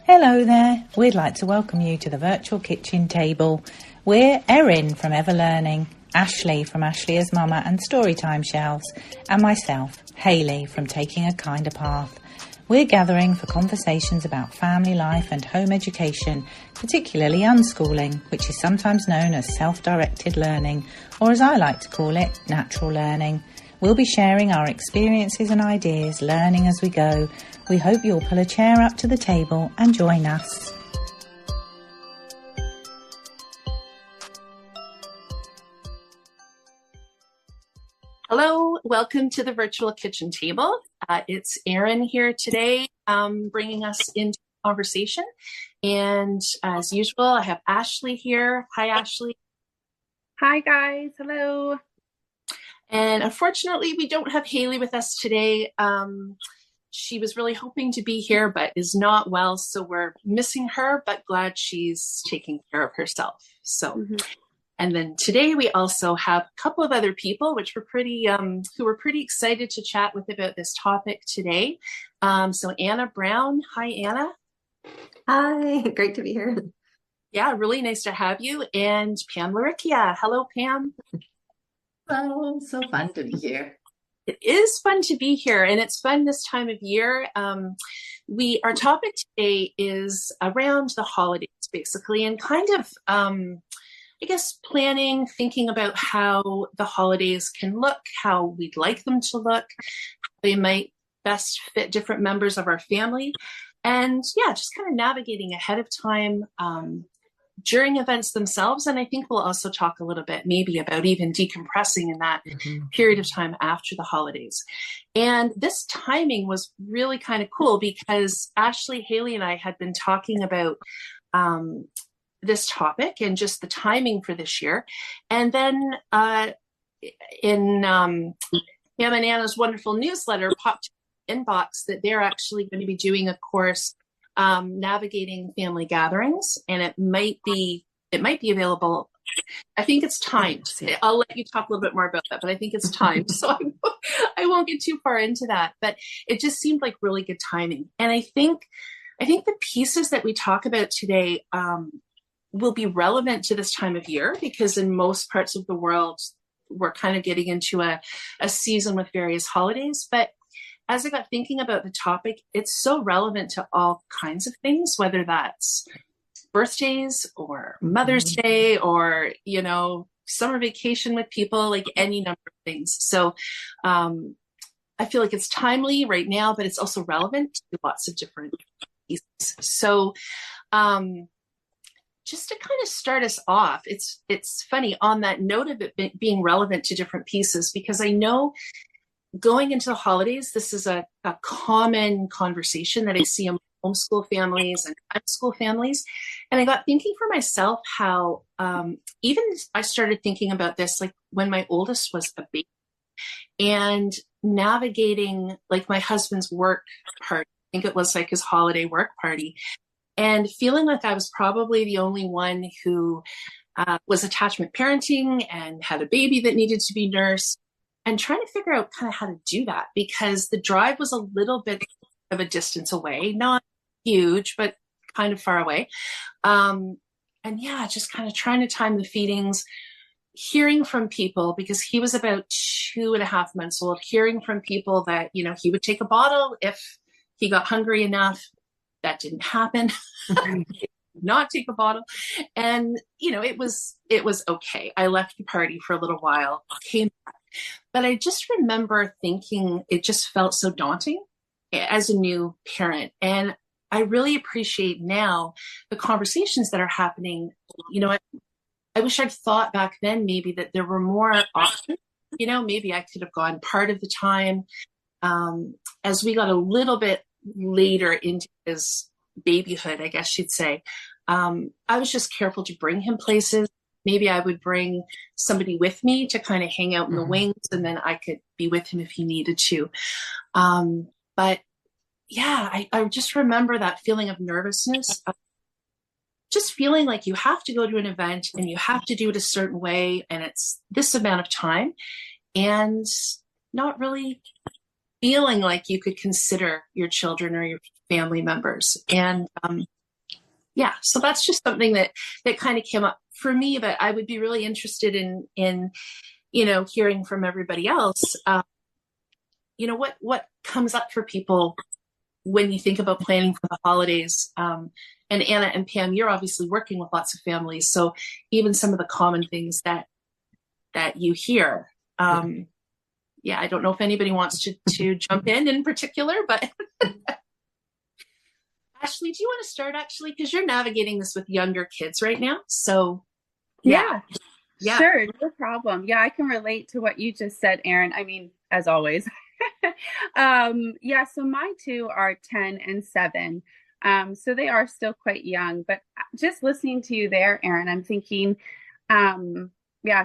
Hello there. We'd like to welcome you to the virtual kitchen table. We're Erin from Ever Learning, Ashley from Ashley as Mama and Storytime Shelves, and myself, Hayley from Taking a Kinder Path. We're gathering for conversations about family life and home education, particularly unschooling, which is sometimes known as self-directed learning, or as I like to call it, natural learning. We'll be sharing our experiences and ideas, learning as we go. We hope you'll pull a chair up to the table and join us. Hello, welcome to the virtual kitchen table. It's Erin here today, bringing us into the conversation. And as usual, I have Ashley here. Hi, Ashley. Hi, guys. Hello. And unfortunately, we don't have Hayley with us today. She was really hoping to be here, but is not well. So we're missing her, but glad she's taking care of herself. So, And then today we also have a couple of other people, which were pretty, who were pretty excited to chat with about this topic today. So Anna Brown. Hi, Anna. Hi, great to be here. Yeah, really nice to have you. And Pam Laricchia. Hello, Pam. Oh, so fun to be here. It is fun to be here, and it's fun this time of year. Our topic today is around the holidays, basically, and kind of, I guess, planning, thinking about how the holidays can look, how we'd like them to look, how they might best fit different members of our family, and yeah, just kind of navigating ahead of time during events themselves. And I think we'll also talk a little bit maybe about even decompressing in that period of time after the holidays. And this timing was really kind of cool because Ashley, Hayley, and I had been talking about this topic and just the timing for this year. And then in Pam and Anna's wonderful newsletter popped in the inbox that they're actually going to be doing a course navigating family gatherings, and it might be available. I think it's timed. I'll let you talk a little bit more about that, but I think it's timed, so I won't get too far into that. But it just seemed like really good timing, and I think the pieces that we talk about today will be relevant to this time of year because in most parts of the world we're kind of getting into a season with various holidays, but as I got thinking about the topic, it's so relevant to all kinds of things, whether that's birthdays or Mother's Day or, summer vacation with people, like any number of things. So I feel like it's timely right now, but it's also relevant to lots of different pieces. So just to kind of start us off, it's funny on that note of it being relevant to different pieces, because I know going into the holidays, this is a common conversation that I see in homeschool families and homeschool families. And I got thinking for myself how even I started thinking about this like when my oldest was a baby and navigating like my husband's work party. I think it was like his holiday work party and feeling like I was probably the only one who was attachment parenting and had a baby that needed to be nursed. And trying to figure out kind of how to do that because the drive was a little bit of a distance away, not huge, but kind of far away. And yeah, just kind of trying to time the feedings, hearing from people because he was about 2.5 months old, hearing from people that, he would take a bottle if he got hungry enough. That didn't happen. Not take a bottle. And, it was okay. I left the party for a little while, came back. But I just remember thinking it just felt so daunting as a new parent. And I really appreciate now the conversations that are happening. I wish I'd thought back then maybe that there were more options. Maybe I could have gone part of the time. As we got a little bit later into his babyhood, I guess you'd say, I was just careful to bring him places. Maybe I would bring somebody with me to kind of hang out in the wings and then I could be with him if he needed to. But yeah, I just remember that feeling of nervousness, just feeling like you have to go to an event and you have to do it a certain way and it's this amount of time and not really feeling like you could consider your children or your family members. And yeah, so that's just something that kind of came up for me, but I would be really interested in hearing from everybody else. What comes up for people when you think about planning for the holidays. And Anna and Pam, you're obviously working with lots of families, so even some of the common things that you hear. Yeah, I don't know if anybody wants to jump in particular, but Ashley, do you want to start actually? Because you're navigating this with younger kids right now. So yeah, sure. No problem. Yeah, I can relate to what you just said, Erin. I mean, as always. So my two are 10 and 7. So they are still quite young, but just listening to you there, Erin, I'm thinking, so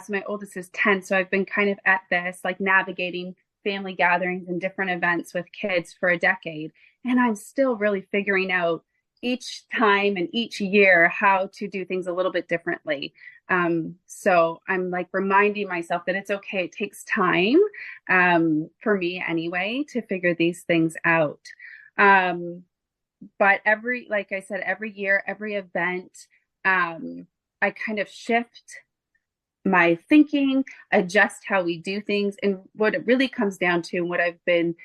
my oldest is 10. So I've been kind of at this, like navigating family gatherings and different events with kids for a decade. And I'm still really figuring out each time and each year how to do things a little bit differently. So I'm like reminding myself that it's okay. It takes time, for me anyway, to figure these things out. But like I said, every year, every event, I kind of shift my thinking, adjust how we do things. And what it really comes down to, and what I've been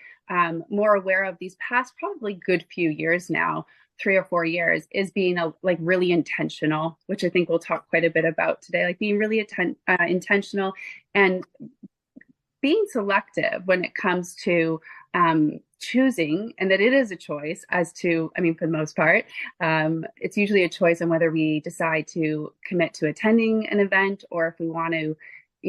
more aware of these past probably good few years now, 3 or 4 years, is being really intentional, which I think we'll talk quite a bit about today, like being really intentional and being selective when it comes to choosing, and that it is a choice as to, for the most part, it's usually a choice on whether we decide to commit to attending an event or if we want to,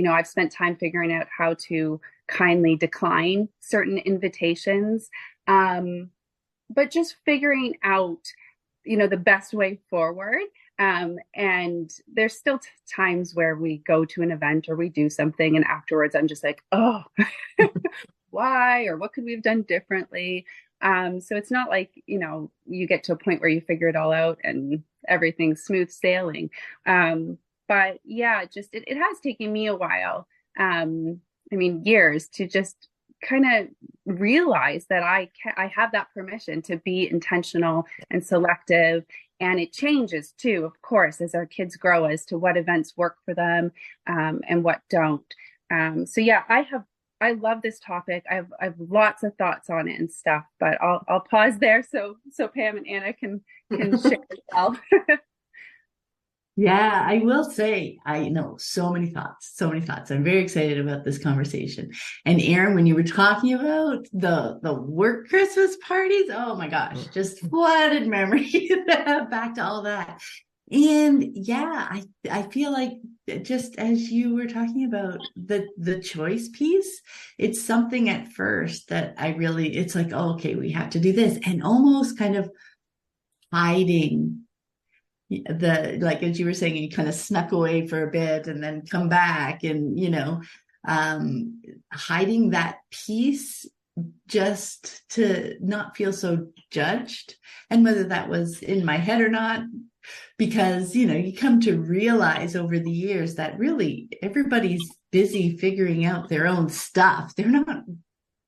I've spent time figuring out how to kindly decline certain invitations, but just figuring out, the best way forward. And there's still times where we go to an event or we do something and afterwards I'm just like, oh, why, or what could we have done differently? So it's not like, you get to a point where you figure it all out and everything's smooth sailing. But yeah, it has taken me a while. Years to just kind of realize that I have that permission to be intentional and selective. And it changes too, of course, as our kids grow as to what events work for them, and what don't. I love this topic. I have lots of thoughts on it and stuff, but I'll pause there so Pam and Anna can share as well. Yeah, I will say, I know so many thoughts. I'm very excited about this conversation. And Erin, when you were talking about the work Christmas parties, oh my gosh, just flooded memories back to all that. And yeah, I feel like just as you were talking about the choice piece, it's something at first that it's like, oh, okay, we have to do this, and almost kind of hiding like as you were saying, you kind of snuck away for a bit and then come back, and hiding that piece just to not feel so judged, and whether that was in my head or not, because you come to realize over the years that really everybody's busy figuring out their own stuff. They're not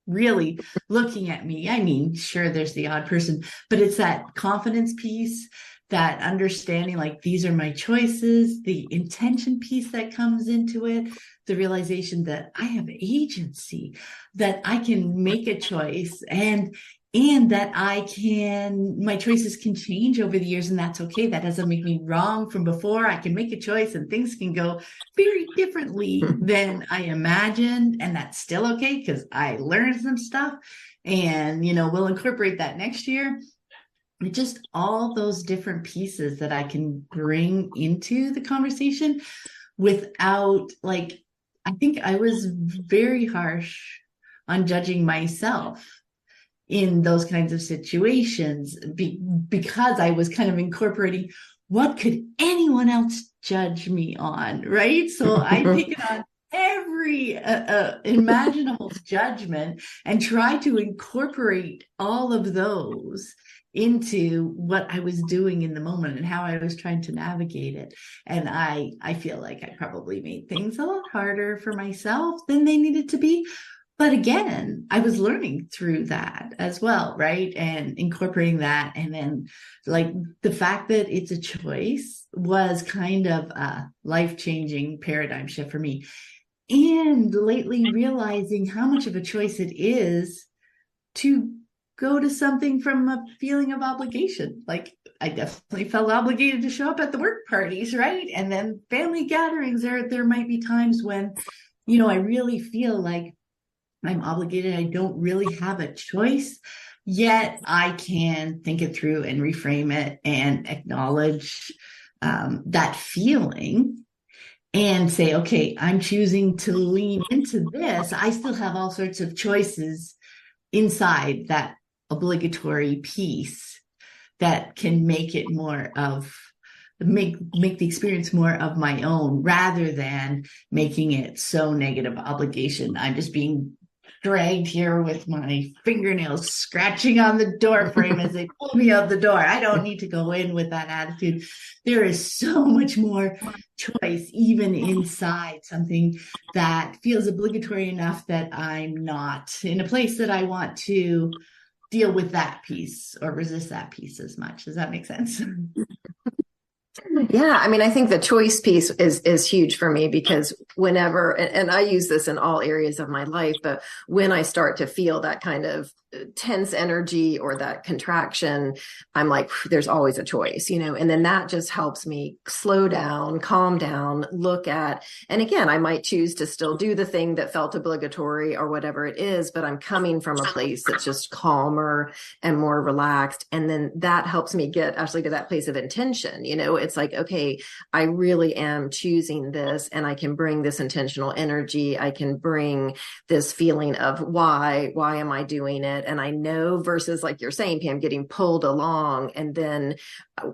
really looking at me. Sure, there's the odd person, but it's that confidence piece, that understanding, like, these are my choices, the intention piece that comes into it, the realization that I have agency, that I can make a choice, and that my choices can change over the years, and that's okay. That doesn't make me wrong from before. I can make a choice and things can go very differently than I imagined, and that's still okay because I learned some stuff, and we'll incorporate that next year. Just all those different pieces that I can bring into the conversation without, like, I think I was very harsh on judging myself in those kinds of situations because I was kind of incorporating, what could anyone else judge me on, right? So I take it on every imaginable judgment and try to incorporate all of those into what I was doing in the moment and how I was trying to navigate it. And I feel like I probably made things a lot harder for myself than they needed to be. But again, I was learning through that as well, right? And incorporating that. And then like the fact that it's a choice was kind of a life-changing paradigm shift for me. And lately realizing how much of a choice it is to go to something from a feeling of obligation. Like I definitely felt obligated to show up at the work parties, right? And then family gatherings, there might be times when, I really feel like I'm obligated. I don't really have a choice, yet I can think it through and reframe it and acknowledge that feeling and say, okay, I'm choosing to lean into this. I still have all sorts of choices inside that obligatory piece that can make it make the experience more of my own, rather than making it so negative obligation. I'm just being dragged here with my fingernails scratching on the door frame as they pull me out the door. I don't need to go in with that attitude. There is so much more choice, even inside something that feels obligatory enough that I'm not in a place that I want to deal with that piece or resist that piece as much. Does that make sense? Yeah, I mean, I think the choice piece is huge for me, because whenever, and I use this in all areas of my life, but when I start to feel that kind of tense energy or that contraction, I'm like, there's always a choice, and then that just helps me slow down, calm down, look at, and again, I might choose to still do the thing that felt obligatory or whatever it is, but I'm coming from a place that's just calmer and more relaxed. And then that helps me get actually to that place of intention. It's like, okay, I really am choosing this, and I can bring this intentional energy. I can bring this feeling of why am I doing it? And I know, versus like you're saying, Pam, getting pulled along. And then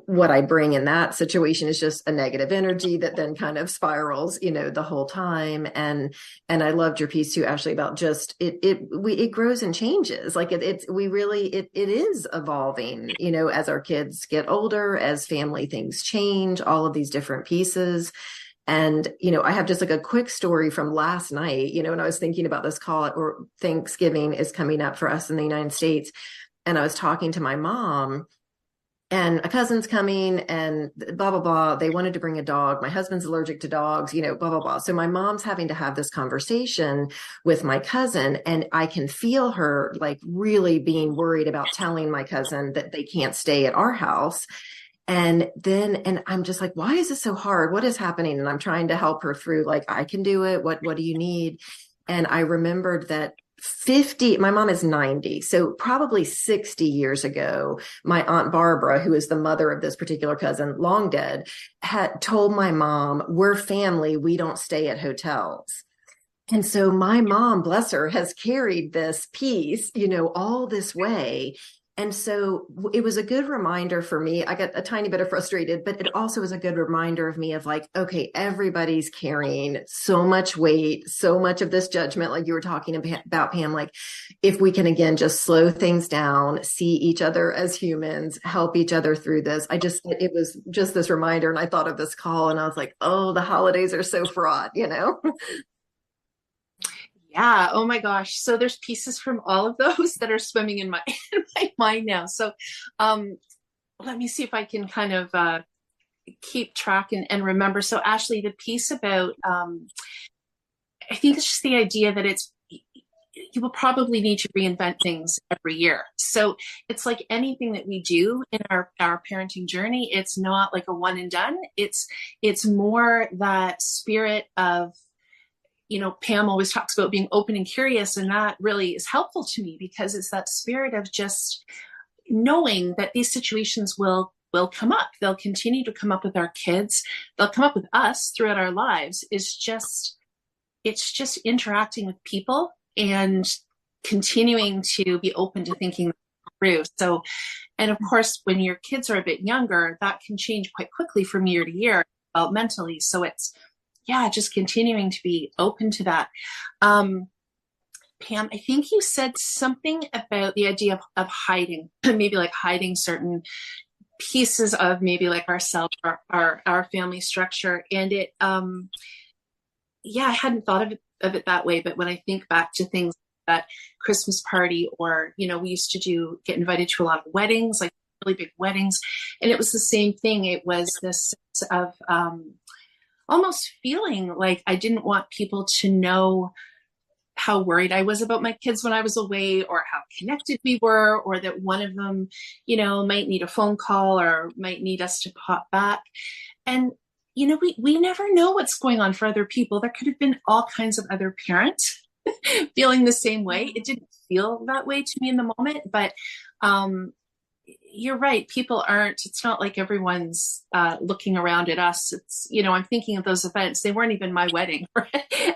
what I bring in that situation is just a negative energy that then kind of spirals, the whole time. And I loved your piece too, Ashley, about just it grows and changes. Like it is evolving, as our kids get older, as family things change, all of these different pieces. And, I have just like a quick story from last night, when I was thinking about this call, or Thanksgiving is coming up for us in the United States. And I was talking to my mom, and a cousin's coming, and blah, blah, blah. They wanted to bring a dog. My husband's allergic to dogs, blah, blah, blah. So my mom's having to have this conversation with my cousin, and I can feel her like really being worried about telling my cousin that they can't stay at our house. And I'm just like, why is this so hard? What is happening? And I'm trying to help her through, like, I can do it. What do you need? And I remembered that my mom is 90. So probably 60 years ago, my Aunt Barbara, who is the mother of this particular cousin, long dead, had told my mom, we're family. We don't stay at hotels. And so my mom, bless her, has carried this piece, all this way. And so it was a good reminder for me. I got a tiny bit frustrated, but it also was a good reminder of me of like, okay, everybody's carrying so much weight, so much of this judgment, like you were talking about, Pam, like if we can, again, just slow things down, see each other as humans, help each other through this. It was just this reminder. And I thought of this call, and I was like, oh, the holidays are so fraught, Yeah. Oh my gosh. So there's pieces from all of those that are swimming in my mind now. So let me see if I can kind of keep track and remember. So Ashley, the piece about I think it's just the idea that you will probably need to reinvent things every year. So it's like anything that we do in our parenting journey, it's not like a one and done. It's more that spirit of, Pam always talks about being open and curious, and that really is helpful to me, because it's that spirit of just knowing that these situations will come up. They'll continue to come up with our kids. They'll come up with us throughout our lives. It's just interacting with people and continuing to be open to thinking through. So, and of course, when your kids are a bit younger, that can change quite quickly from year to year developmentally. So it's, just continuing to be open to that. Pam, I think you said something about the idea of hiding, maybe like hiding certain pieces of maybe like ourselves, our family structure. And I hadn't thought of it that way. But when I think back to things that Christmas party, or, we used to get invited to a lot of weddings, like really big weddings. And it was the same thing. It was this sense of almost feeling like I didn't want people to know how worried I was about my kids when I was away, or how connected we were, or that one of them, might need a phone call or might need us to pop back. And, we never know what's going on for other people. There could have been all kinds of other parents feeling the same way. It didn't feel that way to me in the moment, but you're right. It's not like everyone's looking around at us. It's, I'm thinking of those events. They weren't even my wedding or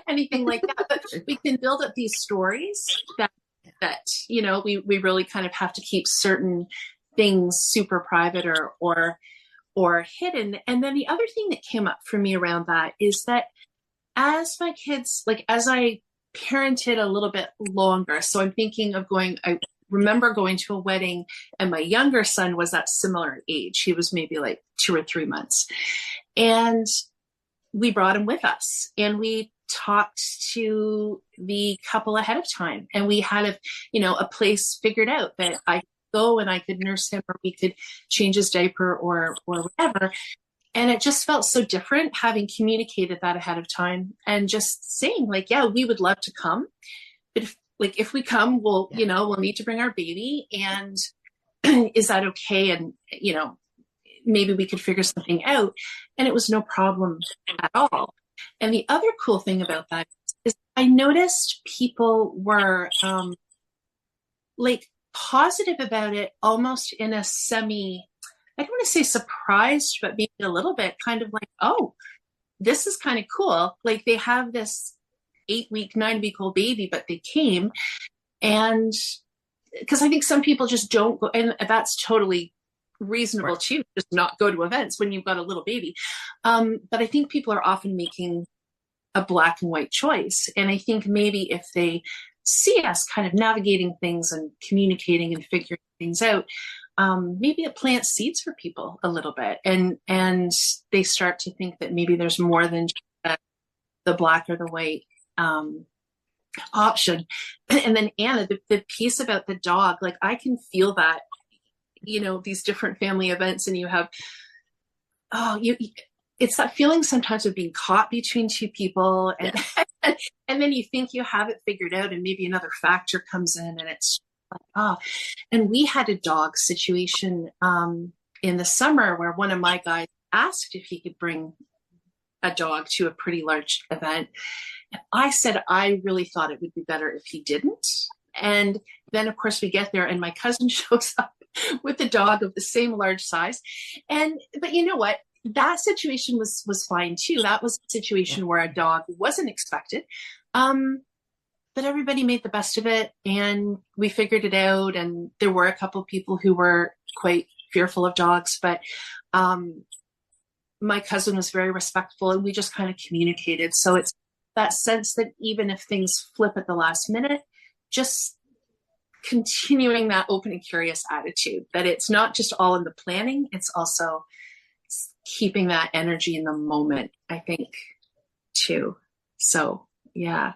anything like that, but we can build up these stories that we really kind of have to keep certain things super private or hidden. And then the other thing that came up for me around that is that as my kids, as I parented a little bit longer, so I'm thinking of I remember going to a wedding, and my younger son was that similar age. He was maybe like 2 or 3 months. And we brought him with us, and we talked to the couple ahead of time. And we had a place figured out that I could go and I could nurse him, or we could change his diaper or whatever. And it just felt so different having communicated that ahead of time and just saying yeah, we would love to come. But if we come, we'll need to bring our baby, and is that okay? And, maybe we could figure something out. And it was no problem at all. And the other cool thing about that is I noticed people were positive about it, almost in a I don't want to say surprised, but maybe a little bit kind of like, oh, this is kind of cool. They have this 8-week, 9-week-old baby, but they came. And because I think some people just don't go, and that's totally reasonable too, just not go to events when you've got a little baby. But I think people are often making a black and white choice. And I think maybe if they see us kind of navigating things and communicating and figuring things out, maybe it plants seeds for people a little bit, and they start to think that maybe there's more than just the black or the white option. And then Anna, the piece about the dog, I can feel that, these different family events, and you have, it's that feeling sometimes of being caught between two people, and and then you think you have it figured out, and maybe another factor comes in, and it's and we had a dog situation in the summer where one of my guys asked if he could bring a dog to a pretty large event. And I said, I really thought it would be better if he didn't. And then of course we get there, and my cousin shows up with a dog of the same large size. But you know what? That situation was fine too. That was a situation where a dog wasn't expected. But everybody made the best of it, and we figured it out. And there were a couple of people who were quite fearful of dogs, but my cousin was very respectful, and we just kind of communicated. So it's that sense that even if things flip at the last minute, just continuing that open and curious attitude, that it's not just all in the planning, it's also keeping that energy in the moment, I think, too. So, yeah.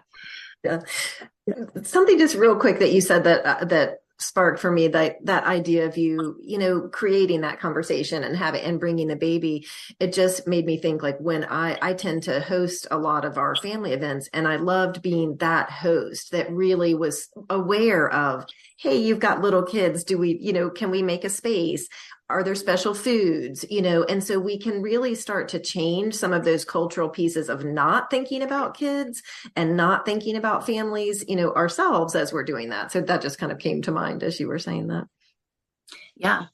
Something just real quick that you said that sparked for me that idea of you creating that conversation and bringing the baby. It just made me think when I tend to host a lot of our family events, and I loved being that host that really was aware of, hey, you've got little kids. Do we, can we make a space? Are there special foods, and so we can really start to change some of those cultural pieces of not thinking about kids and not thinking about families, ourselves as we're doing that. So that just kind of came to mind as you were saying that. Yeah.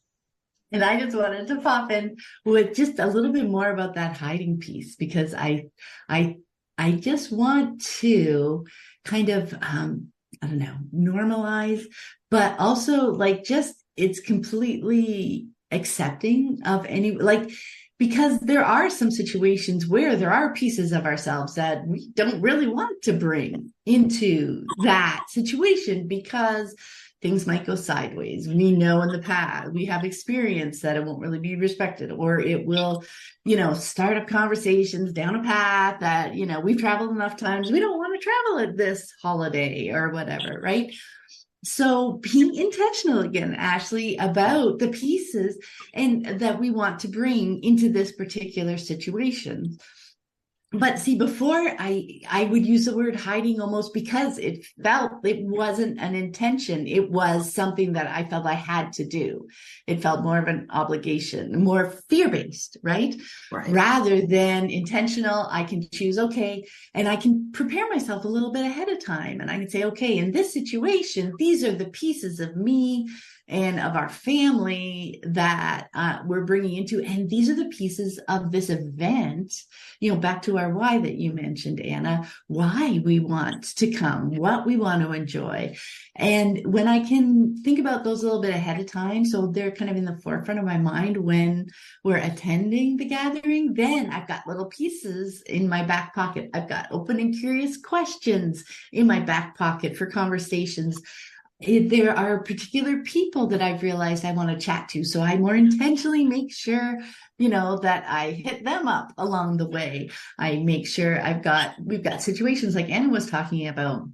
And I just wanted to pop in with just a little bit more about that hiding piece, because I just want to kind of, normalize, but also it's completely accepting of any, because there are some situations where there are pieces of ourselves that we don't really want to bring into that situation because things might go sideways. We know in the past, we have experience that it won't really be respected, or it will, start up conversations down a path that, we've traveled enough times. We don't want to travel at this holiday or whatever, right? So being intentional again, Ashley, about the pieces and that we want to bring into this particular situation. But see, before I would use the word hiding almost because it wasn't an intention. It was something that I felt I had to do. It felt more of an obligation, more fear-based, right? Rather than intentional, I can choose, okay, and I can prepare myself a little bit ahead of time. And I can say, okay, in this situation, these are the pieces of me and of our family that we're bringing into, and these are the pieces of this event, back to our why that you mentioned, Anna, why we want to come, what we want to enjoy. And when I can think about those a little bit ahead of time, so they're kind of in the forefront of my mind when we're attending the gathering, then I've got little pieces in my back pocket. I've got open and curious questions in my back pocket for conversations. There are particular people that I've realized I want to chat to. So I more intentionally make sure, that I hit them up along the way. I make sure we've got situations like Anna was talking about,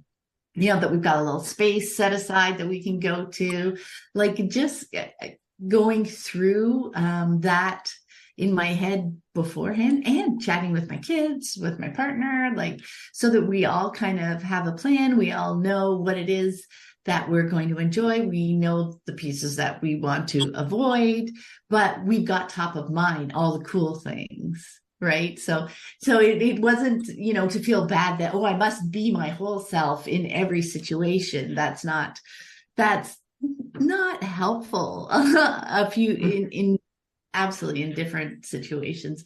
that we've got a little space set aside that we can go to, like just going through that in my head beforehand and chatting with my kids, with my partner, so that we all kind of have a plan. We all know what it is that we're going to enjoy. We know the pieces that we want to avoid, but we've got top of mind all the cool things, right? So it wasn't, to feel bad that, I must be my whole self in every situation. That's not helpful. In absolutely in different situations.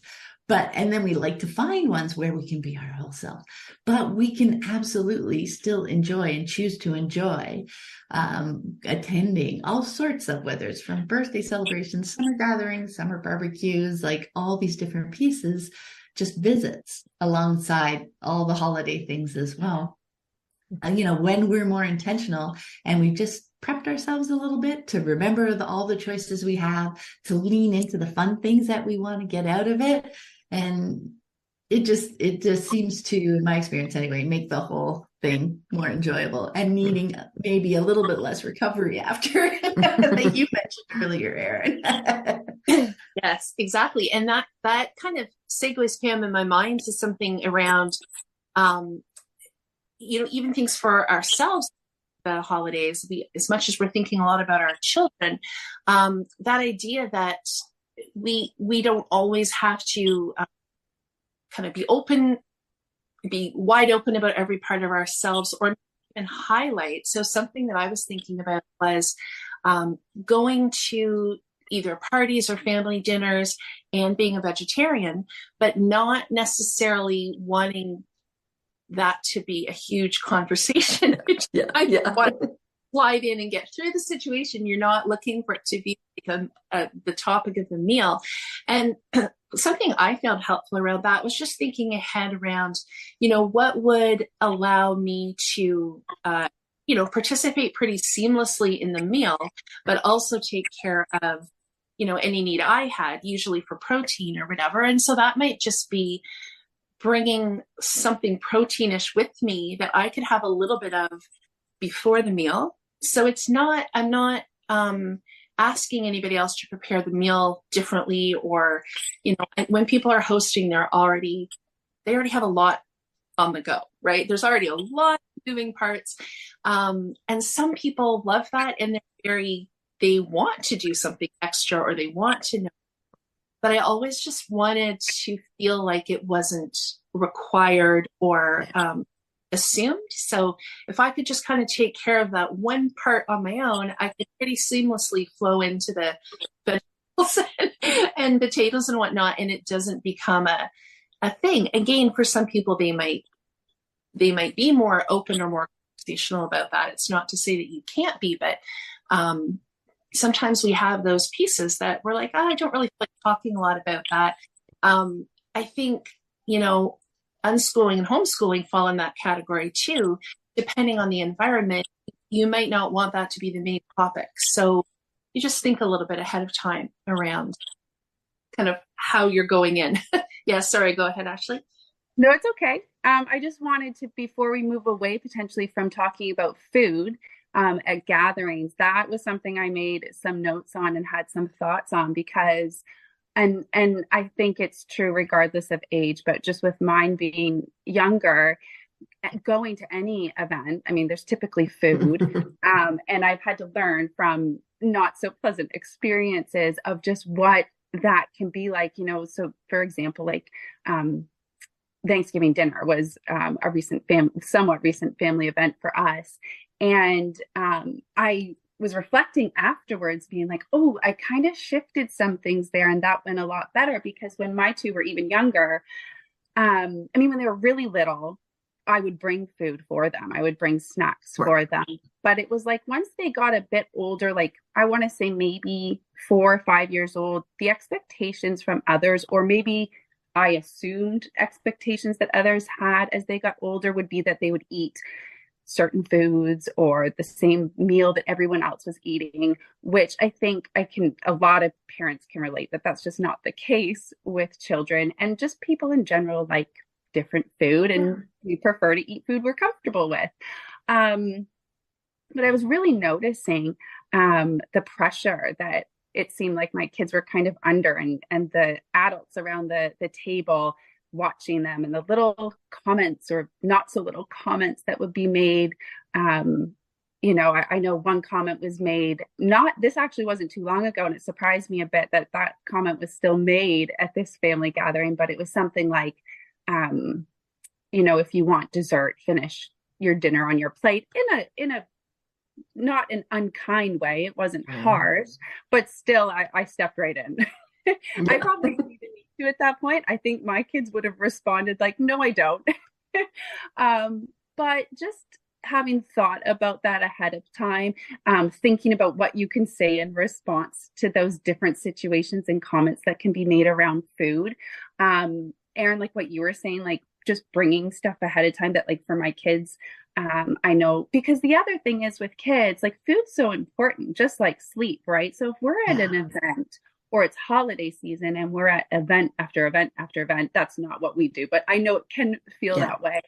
And then we like to find ones where we can be our whole self, but we can absolutely still enjoy and choose to enjoy attending all sorts of, whether it's from birthday celebrations, summer gatherings, summer barbecues, like all these different pieces, just visits alongside all the holiday things as well. When we're more intentional and we just prepped ourselves a little bit to remember all the choices we have, to lean into the fun things that we want to get out of it. And it just seems to, in my experience anyway, make the whole thing more enjoyable and needing maybe a little bit less recovery after that you mentioned earlier, Erin. Yes, exactly. And that kind of segues, Pam, in my mind to something around, even things for ourselves, the holidays, as much as we're thinking a lot about our children, that idea that we don't always have to kind of be wide open about every part of ourselves or even highlight. So something that I was thinking about was going to either parties or family dinners and being a vegetarian, but not necessarily wanting that to be a huge conversation. I want to slide in and get through the situation. You're not looking for it to be the topic of the meal. And something I found helpful around that was just thinking ahead around, what would allow me to, participate pretty seamlessly in the meal, but also take care of, any need I had, usually for protein or whatever. And so that might just be bringing something proteinish with me that I could have a little bit of before the meal. So I'm not asking anybody else to prepare the meal differently, or, when people are hosting, they already have a lot on the go, right? There's already a lot of moving parts. And some people love that and they want to do something extra, or they want to know. But I always just wanted to feel like it wasn't required or assumed. So if I could just kind of take care of that one part on my own, I could pretty seamlessly flow into the vegetables and potatoes and whatnot, and it doesn't become a thing. Again, for some people, they might be more open or more conversational about that. It's not to say that you can't be, but sometimes we have those pieces that we're like, I don't really feel like talking a lot about that. I think, unschooling and homeschooling fall in that category too. Depending on the environment, you might not want that to be the main topic. So you just think a little bit ahead of time around kind of how you're going in. Yeah, sorry, go ahead, Ashley. No, it's okay. I just wanted to, before we move away potentially from talking about food at gatherings, that was something I made some notes on and had some thoughts on because, and I think it's true regardless of age, but just with mine being younger, going to any event, I mean, there's typically food, and I've had to learn from not so pleasant experiences of just what that can be like, so for example, like Thanksgiving dinner was a somewhat recent family event for us. And I was reflecting afterwards being like, oh, I kind of shifted some things there and that went a lot better because when my two were even younger, when they were really little, I would bring food for them. I would bring snacks for them. But it was like once they got a bit older, like I want to say maybe 4 or 5 years old, the expectations from others, or maybe I assumed expectations that others had as they got older would be that they would eat certain foods or the same meal that everyone else was eating, which I think a lot of parents can relate that that's just not the case with children, and just people in general like different food and we prefer to eat food we're comfortable with. But I was really noticing the pressure that it seemed like my kids were kind of under, and the adults around the table watching them, and the little comments or not so little comments that would be made. I know one comment was made, this actually wasn't too long ago, and it surprised me a bit that comment was still made at this family gathering, but it was something like, if you want dessert, finish your dinner on your plate in a not an unkind way. It wasn't harsh, but still I stepped right in. I probably didn't even need to at that point. I think my kids would have responded like, no, I don't. But just having thought about that ahead of time, thinking about what you can say in response to those different situations and comments that can be made around food. Erin, like what you were saying, like just bringing stuff ahead of time that like for my kids, I know, because the other thing is with kids, like food's so important, just like sleep, right? So if we're at an event or it's holiday season and we're at event after event after event, that's not what we do, but I know it can feel that way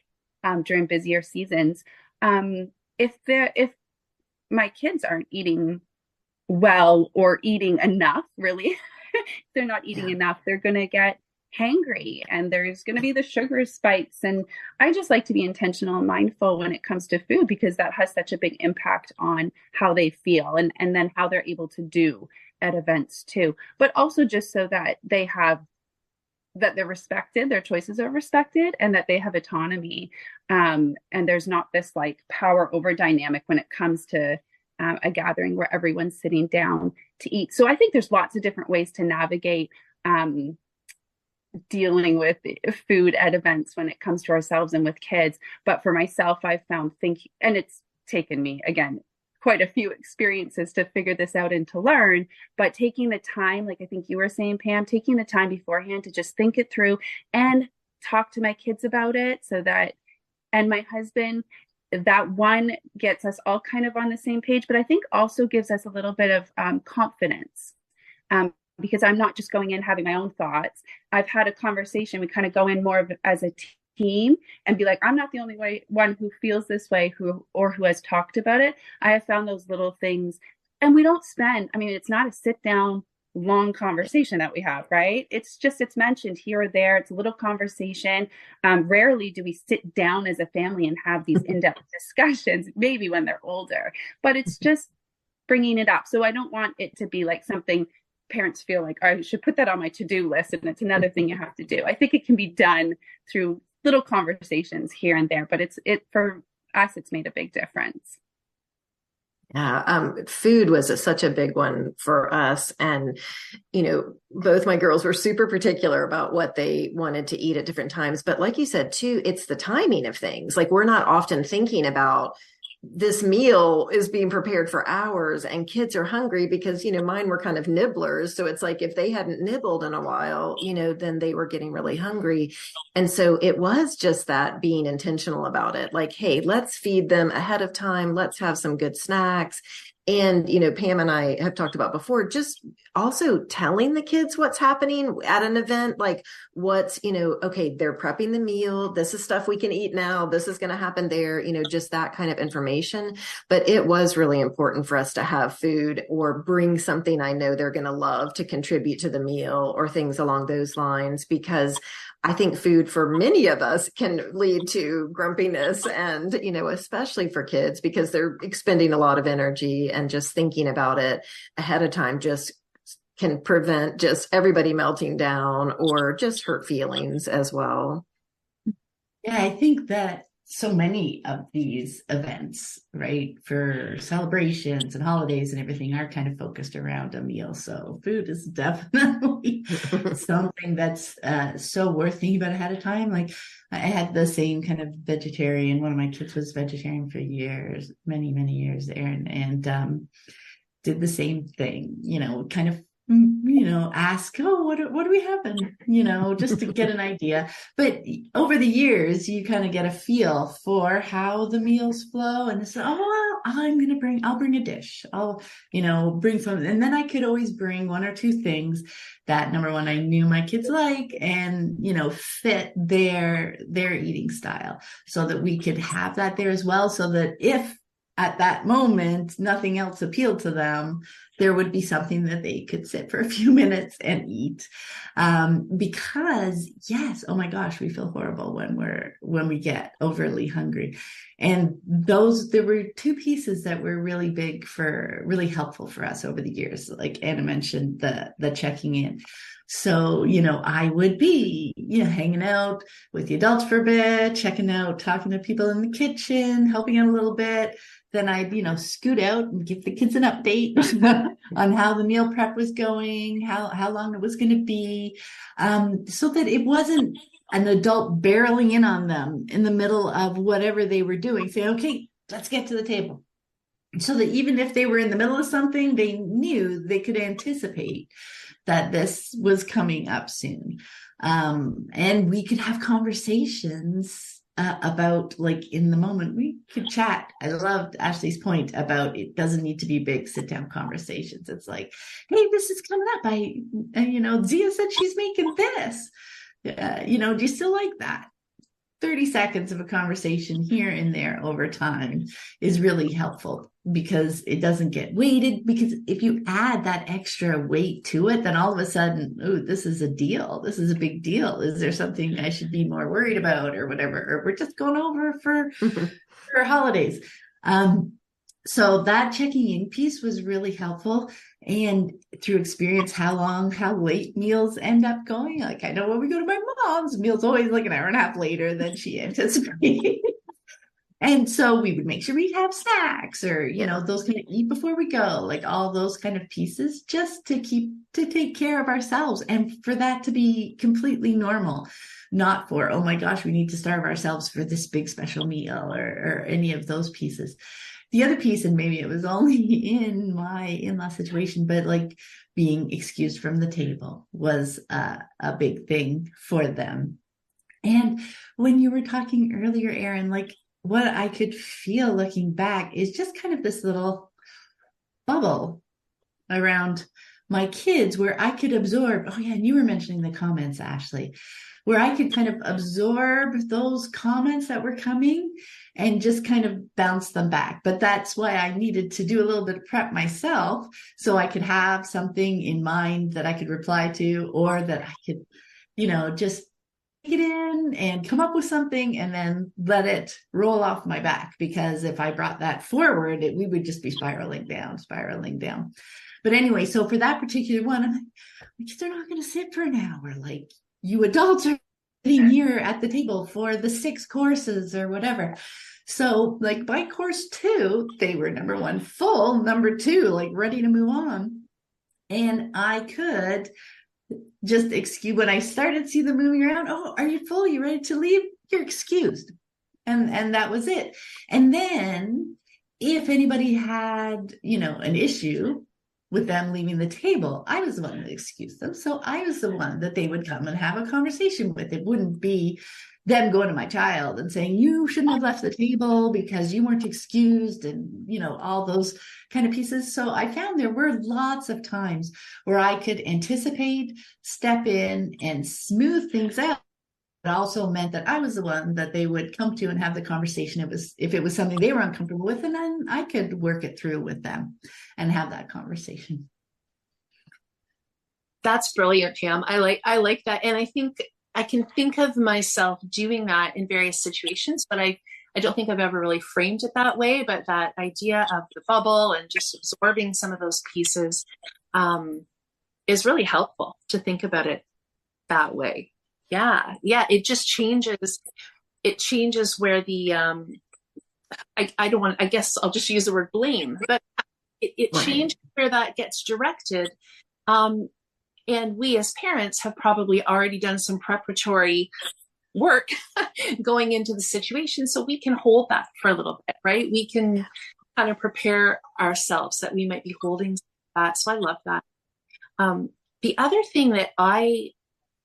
during busier seasons. If my kids aren't eating well or eating enough, really, if they're not eating enough, they're going to get hangry and there's going to be the sugar spikes. And I just like to be intentional and mindful when it comes to food because that has such a big impact on how they feel and then how they're able to do at events too. But also just so that that they're respected, their choices are respected, and that they have autonomy. And there's not this like power over dynamic when it comes to a gathering where everyone's sitting down to eat. So I think there's lots of different ways to navigate dealing with food at events when it comes to ourselves and with kids. But for myself, I've found and it's taken me, again, quite a few experiences to figure this out and to learn, but taking the time, like I think you were saying, Pam, taking the time beforehand to just think it through and talk to my kids about it and my husband, that one gets us all kind of on the same page, but I think also gives us a little bit of confidence. Because I'm not just going in having my own thoughts. I've had a conversation. We kind of go in more of as a team and be like, I'm not the only one who feels this way who has talked about it. I have found those little things, and we don't it's not a sit down long conversation that we have, right? It's mentioned here or there. It's a little conversation. Rarely do we sit down as a family and have these in-depth discussions, maybe when they're older, but it's just bringing it up. So I don't want it to be like something parents feel like I should put that on my to-do list and it's another thing you have to do. I think it can be done through little conversations here and there, but for us, it's made a big difference. Yeah, food was such a big one for us. And, both my girls were super particular about what they wanted to eat at different times. But like you said, too, it's the timing of things. Like we're not often thinking about this meal is being prepared for hours and kids are hungry because, mine were kind of nibblers. So it's like if they hadn't nibbled in a while, then they were getting really hungry. And so it was just that being intentional about it. Like, hey, let's feed them ahead of time. Let's have some good snacks. And, Pam and I have talked about before, just also telling the kids what's happening at an event, like what's, okay, they're prepping the meal. This is stuff we can eat now. This is going to happen there, just that kind of information. But it was really important for us to have food or bring something I know they're going to love to contribute to the meal or things along those lines, because I think food for many of us can lead to grumpiness and, especially for kids, because they're expending a lot of energy, and just thinking about it ahead of time just can prevent just everybody melting down or just hurt feelings as well. Yeah, I think that so many of these events, right, for celebrations and holidays and everything are kind of focused around a meal. So food is definitely something that's so worth thinking about ahead of time. Like I had the same kind of vegetarian, one of my kids was vegetarian for years, many, many years, Erin, and did the same thing, kind of ask, oh, what are we having, just to get an idea. But over the years, you kind of get a feel for how the meals flow, and it's, oh, well, I'll bring a dish. I'll, bring some, and then I could always bring one or two things that, number one, I knew my kids like, and, fit their eating style, so that we could have that there as well. So that if at that moment nothing else appealed to them, there would be something that they could sit for a few minutes and eat. Because yes, oh my gosh, we feel horrible when we get overly hungry. And there were two pieces that were really helpful for us over the years. Like Anna mentioned, the checking in. So, I would be, hanging out with the adults for a bit, checking out, talking to people in the kitchen, helping out a little bit. Then I'd, scoot out and give the kids an update on how the meal prep was going, how long it was going to be, so that it wasn't an adult barreling in on them in the middle of whatever they were doing. Say, okay, let's get to the table. So that even if they were in the middle of something, they knew they could anticipate that this was coming up soon. And we could have conversations about, like, in the moment, we could chat. I loved Ashley's point about it doesn't need to be big sit down conversations. It's like, hey, this is coming up. Zia said she's making this. Do you still like that? 30 seconds of a conversation here and there over time is really helpful, because it doesn't get weighted. Because if you add that extra weight to it, then all of a sudden, oh, this is a deal. This is a big deal. Is there something I should be more worried about or whatever? Or we're just going over for holidays. So that checking in piece was really helpful. And through experience, how late meals end up going. Like, I know when we go to my mom's, meal's always like an hour and a half later than she anticipated. And so we would make sure we'd have snacks, or, those kind of eat before we go, like all those kind of pieces, just to take care of ourselves, and for that to be completely normal, not for, oh my gosh, we need to starve ourselves for this big special meal, or any of those pieces. The other piece, and maybe it was only in my in-law situation, but like being excused from the table was a big thing for them. And when you were talking earlier, Erin, like what I could feel looking back is just kind of this little bubble around my kids where I could absorb. Oh yeah, and you were mentioning the comments, Ashley, where I could kind of absorb those comments that were coming and just kind of bounce them back. But that's why I needed to do a little bit of prep myself, so I could have something in mind that I could reply to, or that I could, just take it in and come up with something and then let it roll off my back. Because if I brought that forward, we would just be spiraling down. But anyway, so for that particular one, I'm like, my kids are not going to sit for an hour. Like, you adults are sitting here at the table for the 6 courses or whatever. So like by course 2, they were, number 1, full, number 2, like ready to move on. And I could just excuse, when I started see them moving around, oh, are you full? You ready to leave? You're excused. And that was it. And then if anybody had, an issue with them leaving the table, I was the one that excused them. So I was the one that they would come and have a conversation with. It wouldn't be them going to my child and saying, you shouldn't have left the table because you weren't excused, and, all those kind of pieces. So I found there were lots of times where I could anticipate, step in, and smooth things out. It also meant that I was the one that they would come to and have the conversation. If it was something they were uncomfortable with, and then I could work it through with them and have that conversation. That's brilliant, Pam. I like that. And I think I can think of myself doing that in various situations, but I don't think I've ever really framed it that way. But that idea of the bubble and just absorbing some of those pieces is really helpful to think about it that way. Yeah. It just changes. It changes where the I don't want. I guess I'll just use the word blame, but it Right. changes where that gets directed. And we as parents have probably already done some preparatory work going into the situation, so we can hold that for a little bit, right? We can kind of prepare ourselves that we might be holding that. So I love that. The other thing that I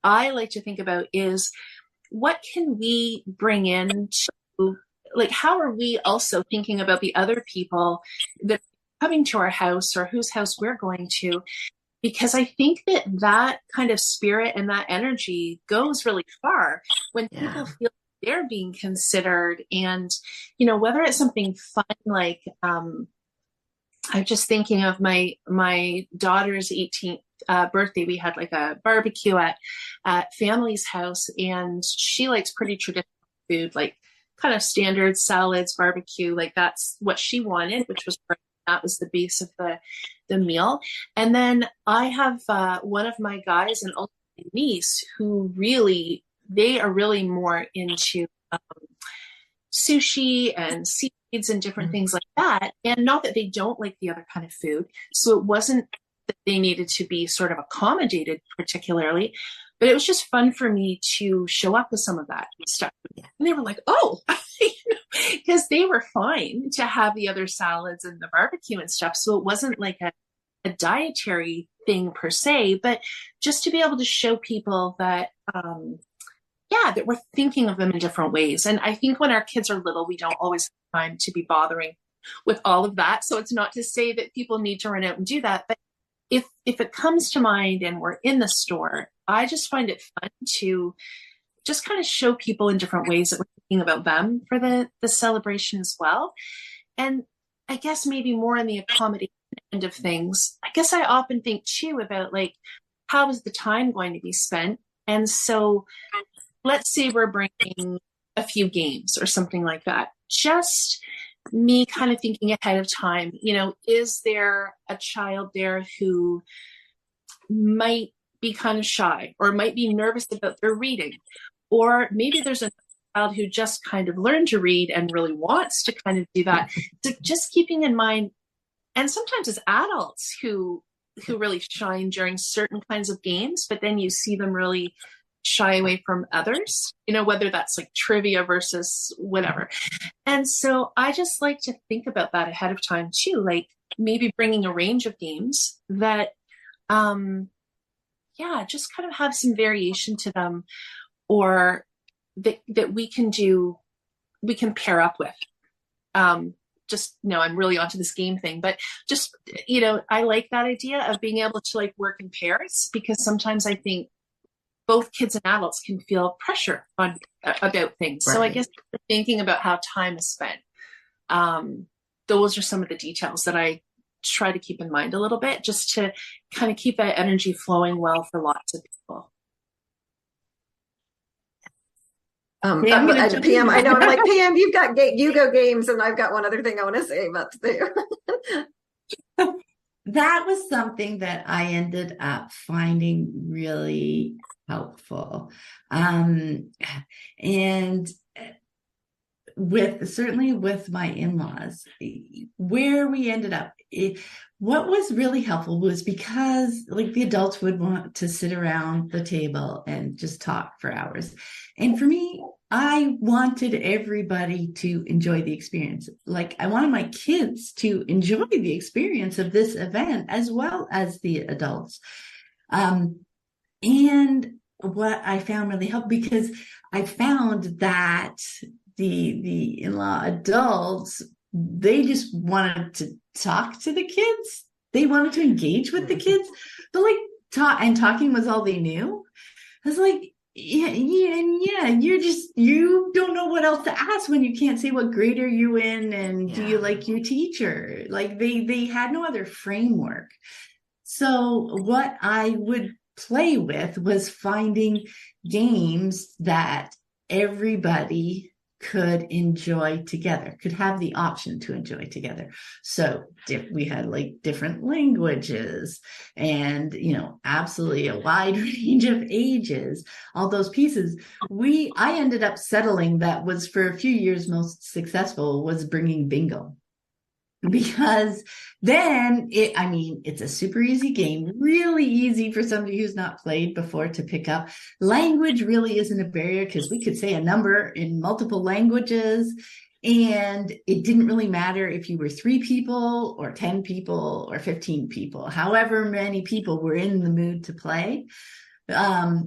like to think about is, what can we bring in to, like, how are we also thinking about the other people that are coming to our house or whose house we're going to? Because I think that kind of spirit and that energy goes really far when people feel they're being considered. And, whether it's something fun, like, I'm just thinking of my daughter's 18th birthday. We had like a barbecue at family's house, and she likes pretty traditional food, like kind of standard salads, barbecue. Like, that's what she wanted, which was great. That was the base of the meal. And then I have one of my guys and also my niece who they are really more into sushi and seeds and different things like that. And not that they don't like the other kind of food. So it wasn't that they needed to be sort of accommodated particularly, but it was just fun for me to show up with some of that stuff. And they were like, oh, because they were fine to have the other salads and the barbecue and stuff. So it wasn't like a dietary thing per se, but just to be able to show people that, that we're thinking of them in different ways. And I think when our kids are little, we don't always have time to be bothering with all of that. So it's not to say that people need to run out and do that. But if it comes to mind and we're in the store, I just find it fun to just kind of show people in different ways that we're thinking about them for the celebration as well. And I guess maybe more on the accommodation end of things, I guess I often think too about, like, how is the time going to be spent? And so let's say we're bringing a few games or something like that. Just me kind of thinking ahead of time, is there a child there who might be kind of shy or might be nervous about their reading? Or maybe there's a child who just kind of learned to read and really wants to kind of do that. So just keeping in mind, and sometimes it's adults who really shine during certain kinds of games, but then you see them really shy away from others, whether that's like trivia versus whatever. And so I just like to think about that ahead of time too, like maybe bringing a range of games that, just kind of have some variation to them, or that we can pair up with. I'm really onto this game thing, but just, I like that idea of being able to like work in pairs, because sometimes I think both kids and adults can feel pressure about things. Right. So I guess thinking about how time is spent, those are some of the details that I try to keep in mind a little bit, just to kind of keep that energy flowing well for lots of people. Pam, I know. I'm like, Pam, you've got Yugo games, and I've got one other thing I want to say about there. That was something that I ended up finding really helpful. And certainly with my in-laws, where we ended up, what was really helpful was because like the adults would want to sit around the table and just talk for hours. And for me, I wanted everybody to enjoy the experience. Like I wanted my kids to enjoy the experience of this event as well as the adults. And what I found really helped, because I found that the in-law adults, they just wanted to talk to the kids. They wanted to engage with the kids, but like talking was all they knew. I was like, yeah, you don't know what else to ask when you can't say what grade are you in and do you like your teacher? Like they had no other framework. So what I would play with was finding games that everybody could enjoy together, could have the option to enjoy together. So we had like different languages and, absolutely a wide range of ages, all those pieces. I ended up settling that was for a few years most successful was bringing bingo. Because then it's a super easy game, really easy for somebody who's not played before to pick up. Language really isn't a barrier because we could say a number in multiple languages, and it didn't really matter if you were 3 people or 10 people or 15 people, however many people were in the mood to play.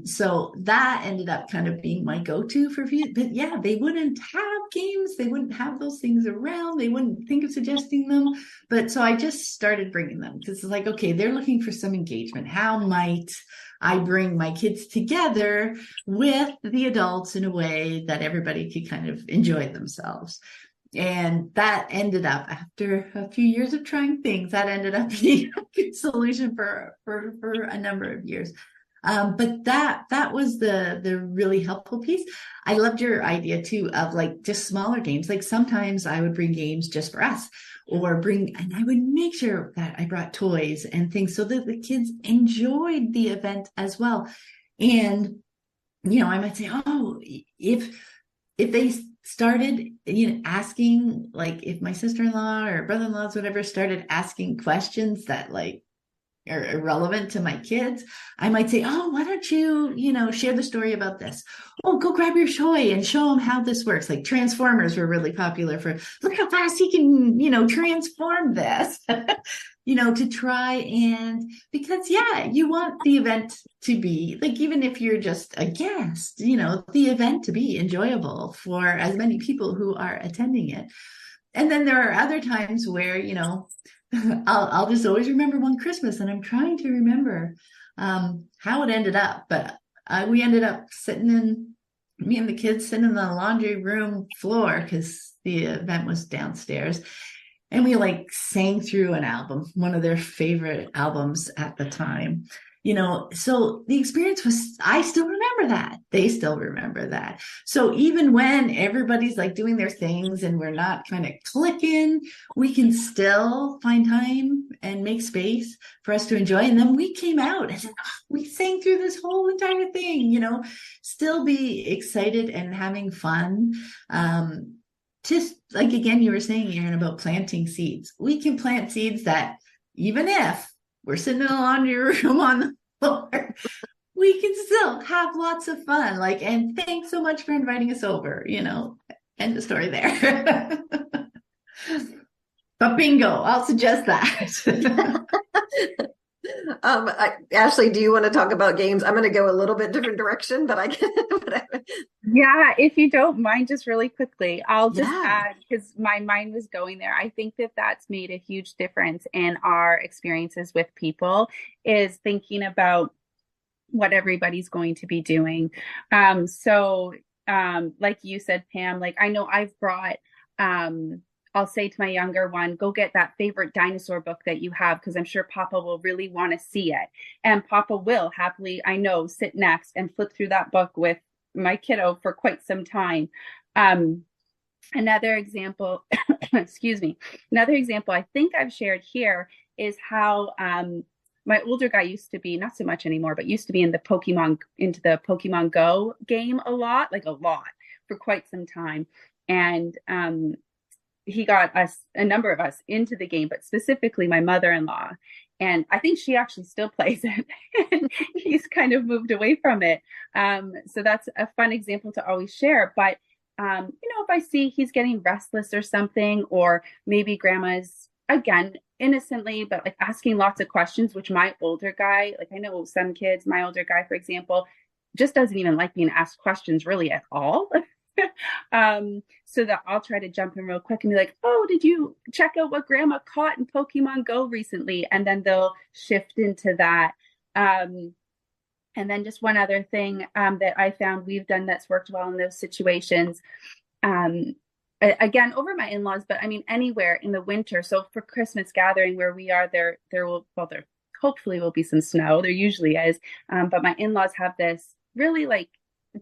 So that ended up kind of being my go-to for you. But yeah, they wouldn't have games. They wouldn't have those things around. They wouldn't think of suggesting them. But so I just started bringing them because it's like, okay, they're looking for some engagement. How might I bring my kids together with the adults in a way that everybody could kind of enjoy themselves? And that ended up, after a few years of trying things, that ended up being a good solution for a number of years. But that was the really helpful piece. I loved your idea too of like just smaller games. Like sometimes I would bring games just for us and I would make sure that I brought toys and things so that the kids enjoyed the event as well. And, I might say, oh, if they started, asking, like if my sister-in-law or brother-in-laws, whatever, started asking questions that like are irrelevant to my kids, I might say, oh, why don't you, share the story about this? Oh, go grab your toy and show them how this works. Like Transformers were really popular for, look how fast he can, transform this, to try and, because you want the event to be like, even if you're just a guest, the event to be enjoyable for as many people who are attending it. And then there are other times where, I'll just always remember one Christmas, and I'm trying to remember how it ended up. But we ended up me and the kids sitting in the laundry room floor because the event was downstairs. And we like sang through an album, one of their favorite albums at the time. So the experience was, I still remember that. They still remember that. So even when everybody's like doing their things and we're not kind of clicking, we can still find time and make space for us to enjoy. And then we came out and said, we sang through this whole entire thing, still be excited and having fun. Just like, again, you were saying, Erin, about planting seeds. We can plant seeds that even if we're sitting in a laundry room on the floor, we can still have lots of fun. Like, and thanks so much for inviting us over, end the story there. But bingo, I'll suggest that. Ashley, do you want to talk about games? I'm going to go a little bit different direction, but I can. Yeah, if you don't mind, just really quickly, I'll just add, because my mind was going there. I think that that's made a huge difference in our experiences with people, is thinking about what everybody's going to be doing. So like you said, Pam, like I know I've brought, I'll say to my younger one, go get that favorite dinosaur book that you have, because I'm sure Papa will really want to see it. And Papa will happily, I know, sit next and flip through that book with my kiddo for quite some time. Another example, excuse me, another example I think I've shared here is how my older guy used to be, not so much anymore, but used to be into the Pokemon Go game a lot for quite some time. And he got a number of us into the game, but specifically my mother-in-law. And I think she actually still plays it. And he's kind of moved away from it. So that's a fun example to always share. But, if I see he's getting restless or something, or maybe grandma's, again, innocently, but like asking lots of questions, which my older guy, like I know some kids, my older guy, for example, just doesn't even like being asked questions really at all. So that I'll try to jump in real quick and be like, oh, did you check out what grandma caught in Pokemon Go recently? And then they'll shift into that. And then just one other thing that I found we've done that's worked well in those situations. Again, over my in-laws, but I mean, anywhere in the winter. So for Christmas gathering where we are, there hopefully will be some snow. There usually is. But my in-laws have this really like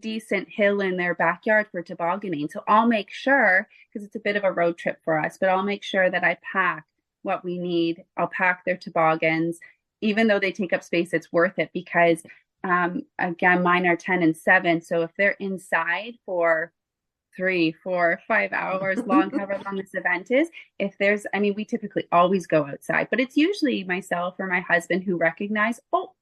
decent hill in their backyard for tobogganing. So I'll make sure, because it's a bit of a road trip for us, but I'll make sure that I pack what we need. I'll pack their toboggans. Even though they take up space, it's worth it because, again, mine are 10 and 7. So if they're inside for 3, 4, 5 hours long, however long this event is, we typically always go outside, but it's usually myself or my husband who recognize, oh,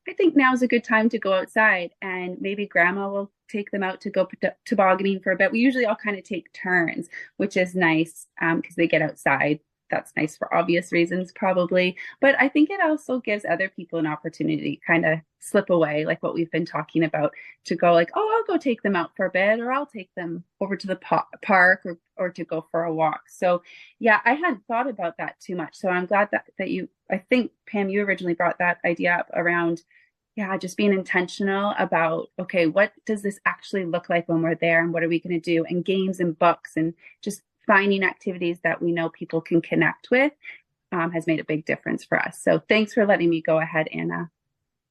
I think now's a good time to go outside, and maybe grandma will take them out to go tobogganing for a bit. We usually all kind of take turns, which is nice because they get outside. That's nice for obvious reasons, probably. But I think it also gives other people an opportunity to kind of slip away, like what we've been talking about, to go like, oh, I'll go take them out for a bit, or I'll take them over to the park or to go for a walk. So yeah, I hadn't thought about that too much. So I'm glad that you, I think, Pam, you originally brought that idea up around, yeah, just being intentional about, okay, what does this actually look like when we're there, and what are we going to do? And games and books and just finding activities that we know people can connect with has made a big difference for us. So thanks for letting me go ahead, Anna.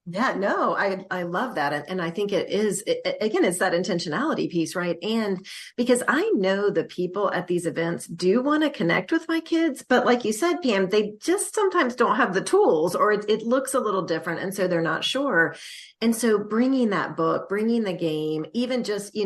Yeah, no, I love that. And I think again, it's that intentionality piece, right? And because I know the people at these events do want to connect with my kids, but like you said, Pam, they just sometimes don't have the tools, or it looks a little different. And so they're not sure. And so bringing that book, bringing the game, even just,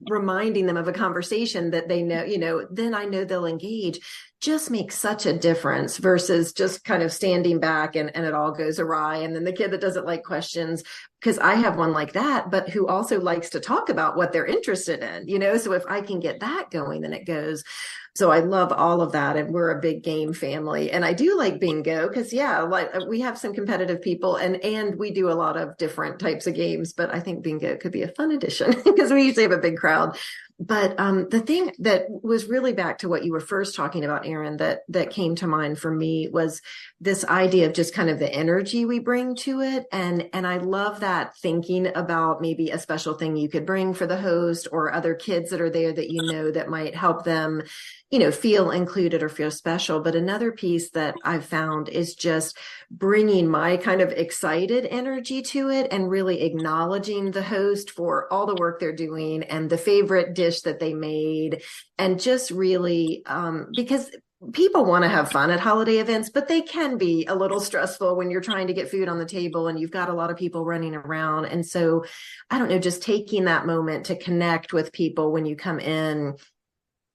reminding them of a conversation that they know, then I know they'll engage, just makes such a difference versus just kind of standing back and it all goes awry. And then the kid that doesn't like questions, because I have one like that, but who also likes to talk about what they're interested in, so if I can get that going, then it goes. So I love all of that. And we're a big game family. And I do like bingo because, yeah, like we have some competitive people and we do a lot of different types of games, but I think bingo could be a fun addition because we usually have a big crowd. But the thing that was really back to what you were first talking about, Erin, that came to mind for me was this idea of just kind of the energy we bring to it. And I love that, thinking about maybe a special thing you could bring for the host or other kids that are there that that might help them, feel included or feel special. But another piece that I've found is just bringing my kind of excited energy to it and really acknowledging the host for all the work they're doing and the favorite dish that they made. And just really, because people want to have fun at holiday events, but they can be a little stressful when you're trying to get food on the table and you've got a lot of people running around. And so, I don't know, just taking that moment to connect with people when you come in,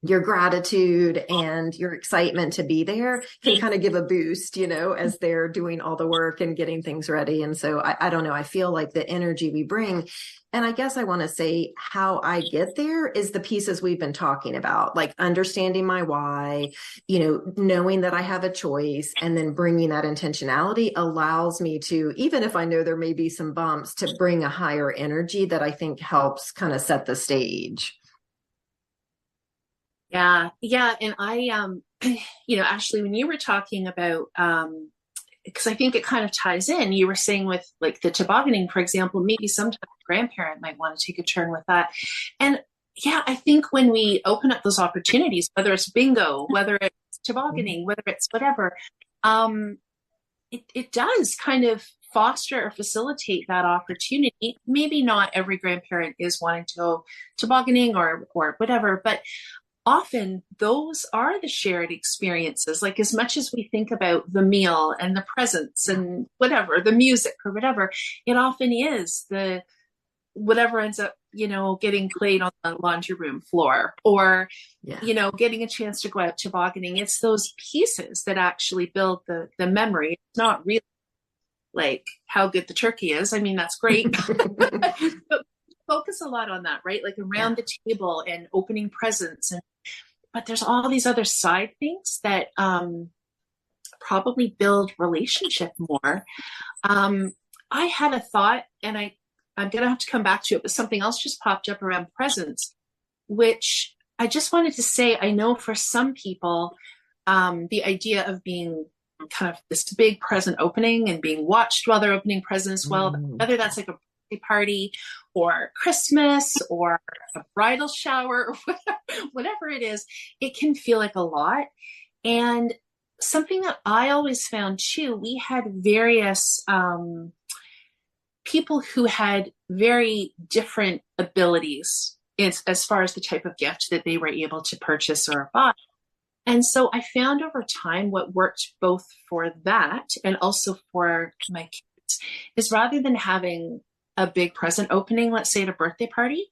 your gratitude and your excitement to be there can kind of give a boost, as they're doing all the work and getting things ready. And so I don't know, I feel like the energy we bring, and I guess I want to say how I get there is the pieces we've been talking about, like understanding my why, knowing that I have a choice, and then bringing that intentionality allows me to, even if I know there may be some bumps, to bring a higher energy that I think helps kind of set the stage. Yeah. And I, Ashley, when you were talking about, because I think it kind of ties in, you were saying with like the tobogganing, for example, maybe sometimes a grandparent might want to take a turn with that. And yeah, I think when we open up those opportunities, whether it's bingo, whether it's tobogganing, whether it's whatever, it does kind of foster or facilitate that opportunity. Maybe not every grandparent is wanting to go tobogganing or whatever, but often those are the shared experiences. Like as much as we think about the meal and the presents and whatever, the music or whatever, it often is whatever ends up getting played on the laundry room floor, or, Yeah. getting a chance to go out tobogganing. It's those pieces that actually build the memory. It's not really like how good the turkey is. I mean, that's great, but focus a lot on that, right? Like around the table and opening presents. But there's all these other side things that probably build relationship more. I had a thought, and I'm going to have to come back to it, but something else just popped up around presents, which I just wanted to say, I know for some people, the idea of being kind of this big present opening and being watched while they're opening presents, whether that's like a birthday party or Christmas or a bridal shower or whatever it is, it can feel like a lot. And something that I always found too, we had various people who had very different abilities as far as the type of gift that they were able to purchase or buy. And so I found over time what worked both for that and also for my kids is, rather than having a big present opening, let's say at a birthday party,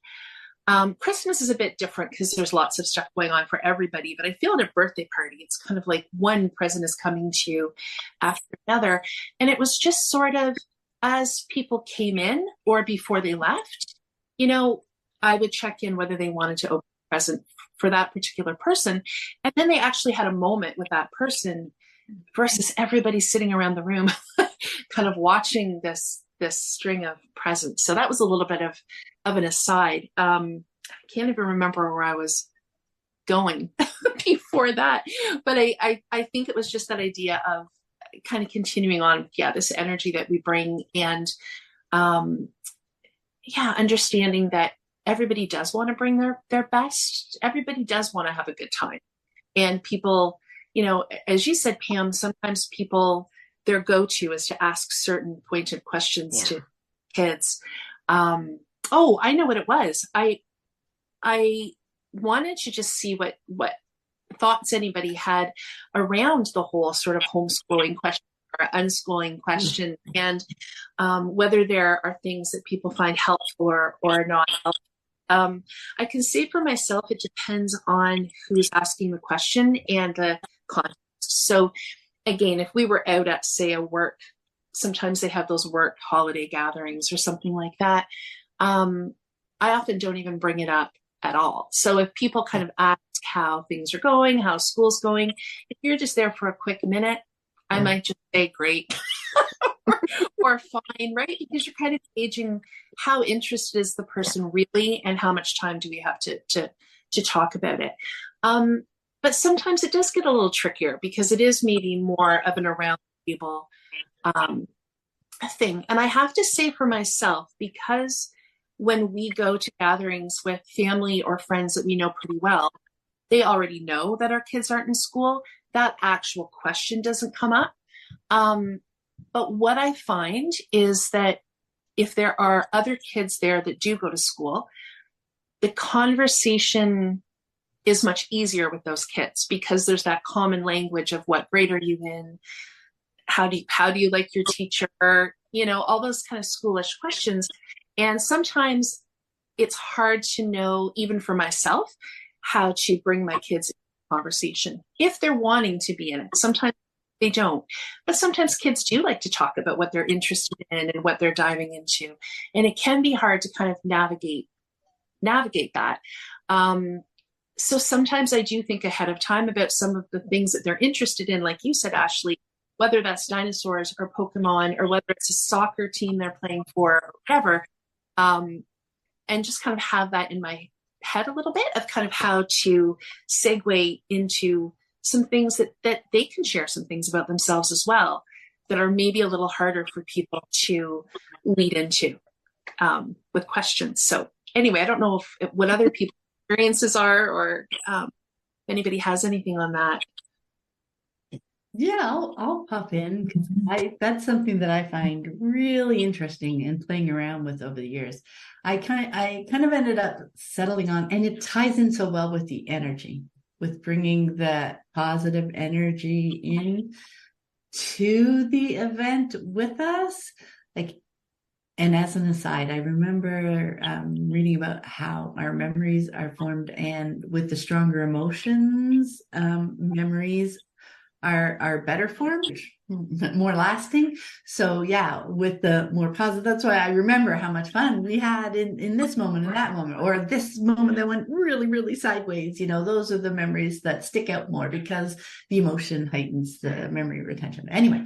Christmas is a bit different because there's lots of stuff going on for everybody. But I feel at a birthday party, it's kind of like one present is coming to you after another. And it was just sort of, as people came in or before they left, I would check in whether they wanted to open a present for that particular person. And then they actually had a moment with that person versus everybody sitting around the room kind of watching this string of presents. So that was a little bit of an aside. I can't even remember where I was going before that, but I think it was just that idea of kind of continuing on, this energy that we bring, and understanding that everybody does want to bring their best. Everybody does want to have a good time. And people, as you said, Pam, sometimes people, their go-to is to ask certain pointed questions to kids. I know what it was. I wanted to just see what thoughts anybody had around the whole sort of homeschooling question or unschooling question, and whether there are things that people find helpful or not helpful. I can say for myself, it depends on who's asking the question and the context. So again, if we were out at, say, a work, sometimes they have those work holiday gatherings or something like that. I often don't even bring it up at all. So if people kind of ask how things are going, how school's going, if you're just there for a quick minute, I might just say great or fine, right? Because you're kind of gauging how interested is the person really, and how much time do we have to talk about it. But sometimes it does get a little trickier because it is maybe more of an around the table thing. And I have to say for myself, because when we go to gatherings with family or friends that we know pretty well, they already know that our kids aren't in school. That actual question doesn't come up. But what I find is that if there are other kids there that do go to school, the conversation is much easier with those kids because there's that common language of what grade are you in? How do you like your teacher? All those kind of schoolish questions. And sometimes it's hard to know, even for myself, how to bring my kids into the conversation if they're wanting to be in it. Sometimes they don't, but sometimes kids do like to talk about what they're interested in and what they're diving into. And it can be hard to kind of navigate that. So sometimes I do think ahead of time about some of the things that they're interested in, like you said, Ashley, whether that's dinosaurs or Pokemon, or whether it's a soccer team they're playing for or whatever. And just kind of have that in my head a little bit of kind of how to segue into some things that they can share some things about themselves as well that are maybe a little harder for people to lead into with questions. So anyway, I don't know what other people's experiences are, or if anybody has anything on that. Yeah, I'll pop in because that's something that I find really interesting and playing around with over the years. I kind of ended up settling on, and it ties in so well with the energy, with bringing that positive energy in to the event with us. Like, And as an aside, I remember reading about how our memories are formed, and with the stronger emotions, memories are better formed, more lasting. So yeah, with the more positive, that's why I remember how much fun we had in this moment and that moment, or this moment that went really, really sideways. Those are the memories that stick out more because the emotion heightens the memory retention. Anyway,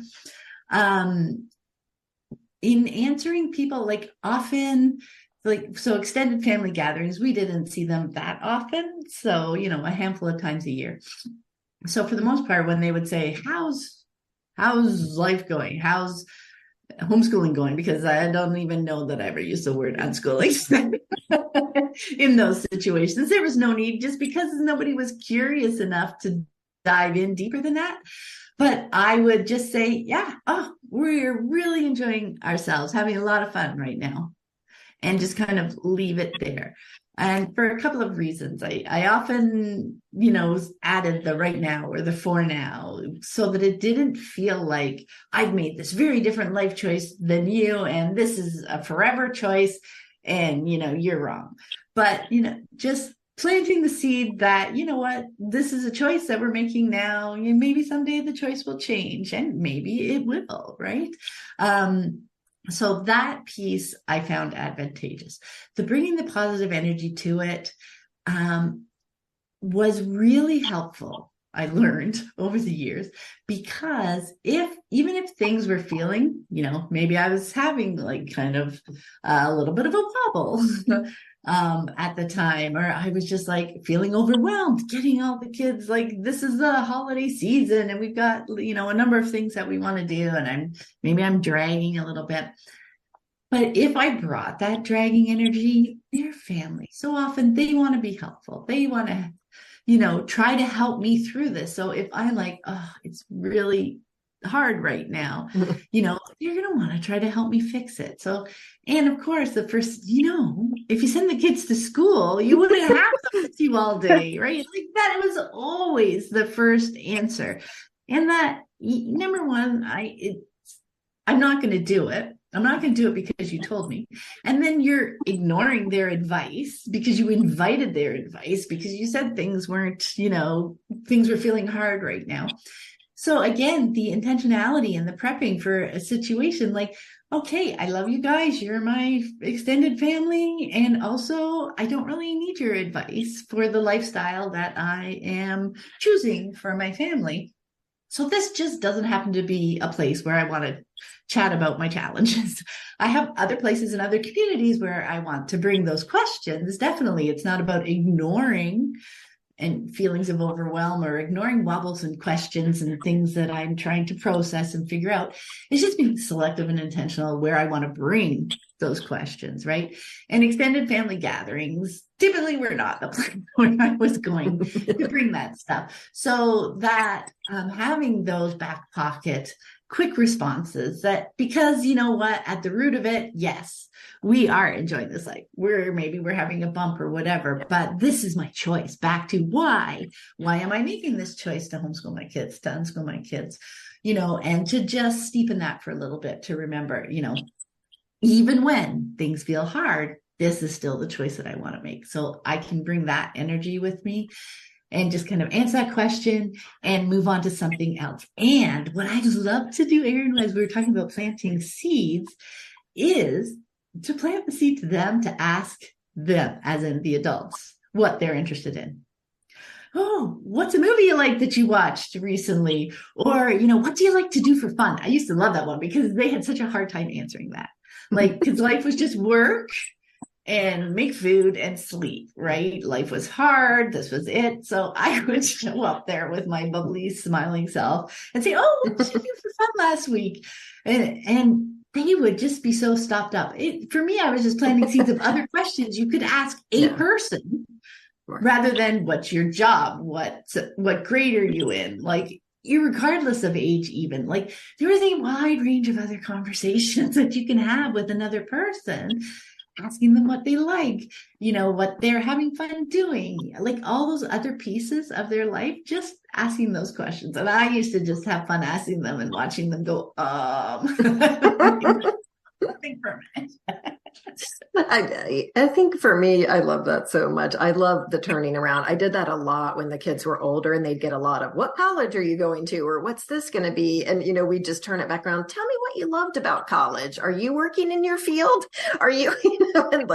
in answering people, like often, so extended family gatherings, we didn't see them that often. So, a handful of times a year. So for the most part, when they would say, how's life going? How's homeschooling going? Because I don't even know that I ever used the word unschooling in those situations. There was no need, just because nobody was curious enough to dive in deeper than that. But I would just say, yeah, we're really enjoying ourselves, having a lot of fun right now, and just kind of leave it there. And for a couple of reasons, I often, added the right now or the for now, so that it didn't feel like I've made this very different life choice than you, and this is a forever choice, and, you're wrong. But, just planting the seed that, this is a choice that we're making now. Maybe someday the choice will change, and maybe it will, right? So that piece I found advantageous. The bringing the positive energy to it was really helpful, I learned over the years, because even if things were feeling, maybe I was having like kind of a little bit of a wobble at the time, or I was just like feeling overwhelmed, getting all the kids, like this is the holiday season and we've got, a number of things that we want to do, and I'm dragging a little bit. But if I brought that dragging energy, their family, so often they want to be helpful. They want to, try to help me through this. So if I it's really hard right now, you're going to want to try to help me fix it. So, and of course, the first, if you send the kids to school, you wouldn't have them with you all day, right? Like that was always the first answer. And that, number one, I'm not going to do it. I'm not going to do it because you told me. And then you're ignoring their advice because you invited their advice, because you said things weren't, things were feeling hard right now. So again, the intentionality and the prepping for a situation like, okay, I love you guys. You're my extended family. And also, I don't really need your advice for the lifestyle that I am choosing for my family. So this just doesn't happen to be a place where I want to chat about my challenges. I have other places in other communities where I want to bring those questions. Definitely, it's not about ignoring and feelings of overwhelm or ignoring wobbles and questions and things that I'm trying to process and figure out. It's just being selective and intentional where I want to bring those questions, right? And extended family gatherings, typically we're not the place where I was going to bring that stuff. So that having those back pocket quick responses, that because at the root of it, yes, we are enjoying this life. We're having a bump or whatever, but this is my choice. Back to why am I making this choice to homeschool my kids, to unschool my kids, and to just steep in that for a little bit, to remember, even when things feel hard, this is still the choice that I want to make. So I can bring that energy with me and just kind of answer that question and move on to something else. And what I love to do, Erin, as we were talking about planting seeds, is to plant the seed to them, to ask them, as in the adults, what they're interested in. Oh, what's a movie you like that you watched recently? Or, what do you like to do for fun? I used to love that one because they had such a hard time answering that. Because life was just work and make food and sleep, right? Life was hard. This was it. So I would show up there with my bubbly, smiling self and say, oh, what did you do for fun last week? And they would just be so stopped up. For me, I was just planting seeds of other questions you could ask a person rather than what's your job? What grade are you in? Like, irregardless of age, even, like there is a wide range of other conversations that you can have with another person, asking them what they like, what they're having fun doing, like all those other pieces of their life, just asking those questions. And I used to just have fun asking them and watching them go, nothing for from it. I think for me, I love that so much. I love the turning around. I did that a lot when the kids were older, and they'd get a lot of, what college are you going to? Or what's this going to be? And, we just turn it back around. Tell me what you loved about college. Are you working in your field? Are you, and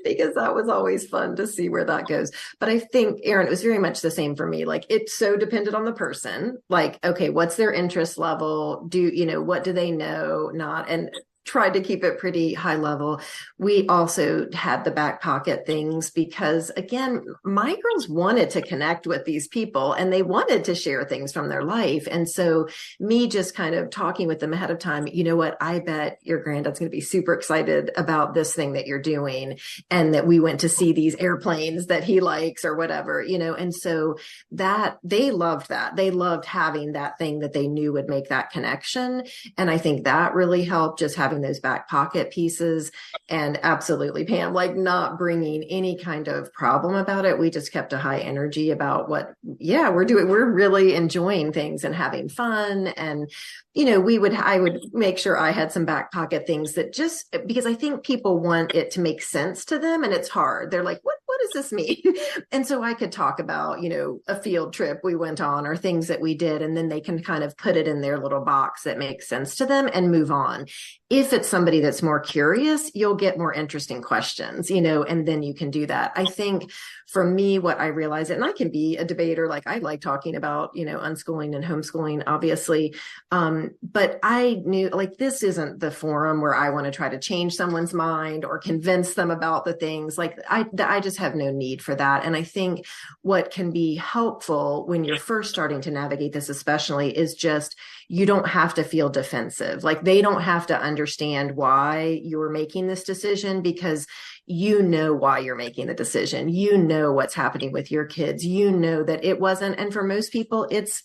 because that was always fun to see where that goes. But I think, Erin, it was very much the same for me. It's so dependent on the person. Okay, what's their interest level? What do they know? Not, and tried to keep it pretty high level. We also had the back pocket things because, again, my girls wanted to connect with these people and they wanted to share things from their life. And so me just kind of talking with them ahead of time, what, I bet your granddad's going to be super excited about this thing that you're doing, and that we went to see these airplanes that he likes or whatever, and so that they loved that. They loved having that thing that they knew would make that connection. And I think that really helped, just having those back pocket pieces. And absolutely, Pam, not bringing any kind of problem about it. We just kept a high energy about we're doing. We're really enjoying things and having fun. And, I would make sure I had some back pocket things that, just because I think people want it to make sense to them, and it's hard. They're like, what does this mean? And so I could talk about, a field trip we went on or things that we did, and then they can kind of put it in their little box that makes sense to them and move on. If it's somebody that's more curious, you'll get more interesting questions, and then you can do that. I think for me, what I realized, and I can be a debater, I like talking about, unschooling and homeschooling, obviously. But I knew this isn't the forum where I want to try to change someone's mind or convince them about the things. I just have no need for that. And I think what can be helpful when you're first starting to navigate this, especially, is just, you don't have to feel defensive. They don't have to understand why you're making this decision, because why you're making the decision. What's happening with your kids. That it wasn't. And for most people, it's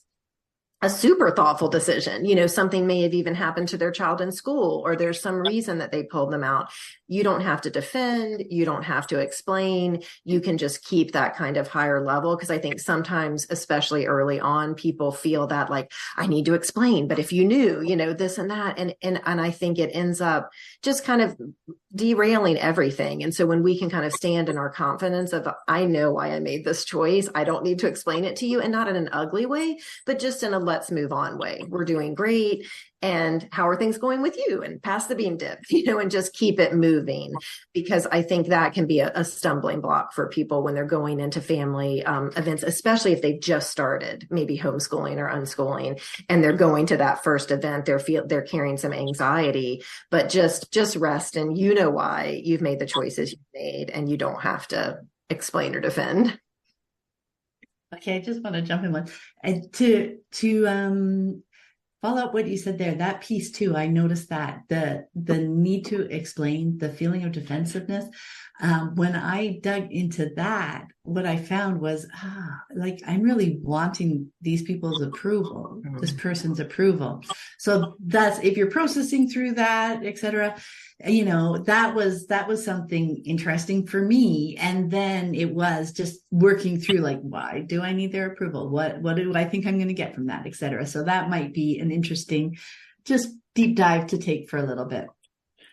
a super thoughtful decision. Something may have even happened to their child in school, or there's some reason that they pulled them out. You don't have to defend. You don't have to explain. You can just keep that kind of higher level. Because I think sometimes, especially early on, people feel that I need to explain, but if you knew, this and that. And I think it ends up just kind of derailing everything. And so when we can kind of stand in our confidence of, I know why I made this choice. I don't need to explain it to you, and not in an ugly way, but just in a let's move on way. We're doing great. And how are things going with you? And pass the bean dip, and just keep it moving, because I think that can be a stumbling block for people when they're going into family events, especially if they've just started maybe homeschooling or unschooling, and they're going to that first event. They're carrying some anxiety, but just rest, and why you've made the choices you've made, and you don't have to explain or defend. Okay, I just want to jump in one and to follow up what you said there. That piece too, I noticed that the need to explain, the feeling of defensiveness. When I dug into that, what I found was, I'm really wanting these people's approval, this person's approval. So that's, if you're processing through that, et cetera, that was something interesting for me. And then it was just working through, why do I need their approval? What do I think I'm going to get from that, et cetera. So that might be an interesting, just deep dive to take for a little bit.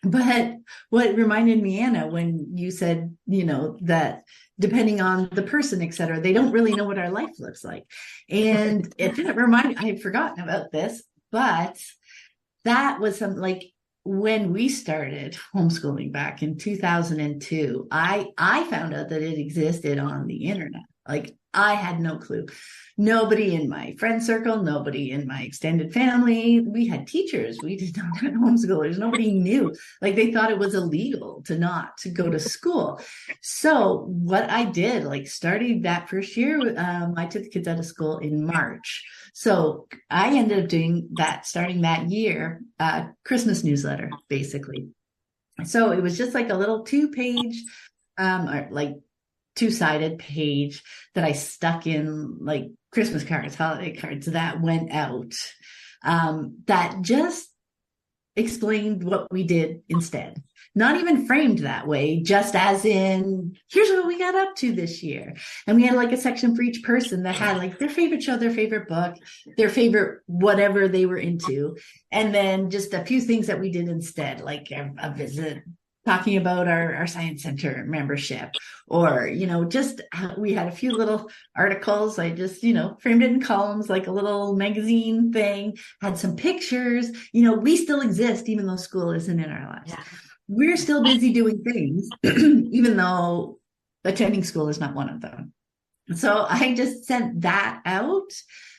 But what reminded me, Anna, when you said, that depending on the person, et cetera, they don't really know what our life looks like. And it reminded, I had forgotten about this, but that was something when we started homeschooling back in 2002, I found out that it existed on the internet. I had no clue. Nobody in my friend circle, nobody in my extended family. We had teachers. We did not have homeschoolers. Nobody knew. They thought it was illegal to go to school. So what I did, starting that first year, I took the kids out of school in March. So I ended up doing that, starting that year, Christmas newsletter, basically. So it was just a little 2-page, two-sided page that I stuck in Christmas cards, holiday cards that went out, that just explained what we did instead. Not even framed that way, just as in, here's what we got up to this year. And we had like a section for each person that had like their favorite show, their favorite book, their favorite whatever they were into. And then just a few things that we did instead, like a visit talking about our science center membership, or, you know, just we had a few little articles. I just, you know, framed it in columns, like a little magazine thing, had some pictures. You know, we still exist, even though school isn't in our lives. Yeah. We're still busy doing things, even though attending school is not one of them. So I just sent that out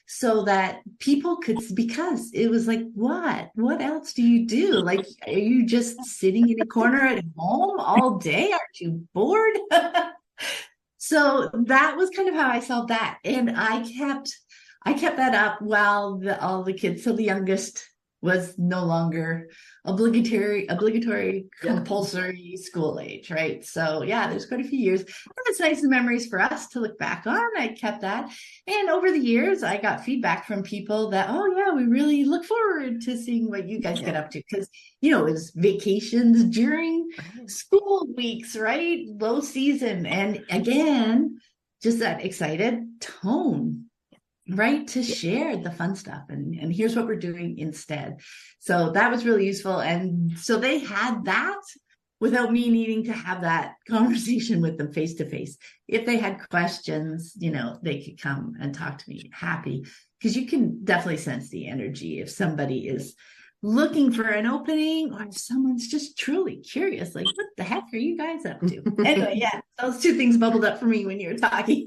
so that people could, because it was like, what else do you do? Like, are you just sitting in a corner at home all day? Aren't you bored? So that was kind of how I solved that. And I kept that up while all the kids, so the youngest was no longer obligatory compulsory school age, right? So yeah, there's quite a few years. And it's nice memories for us to look back on. I kept that. And over the years, I got feedback from people that, oh yeah, we really look forward to seeing what you guys get up to. Because, you know, it was vacations during school weeks, right? Low season. And again, just that excited tone, right, to share the fun stuff, and here's what we're doing instead. So that was really useful. And so they had that without me needing to have that conversation with them face to face. If they had questions, you know, they could come and talk to me. Happy, because you can definitely sense the energy if somebody is looking for an opening, or if someone's just truly curious, like, what the heck are you guys up to? Anyway, yeah, those two things bubbled up for me when you were talking.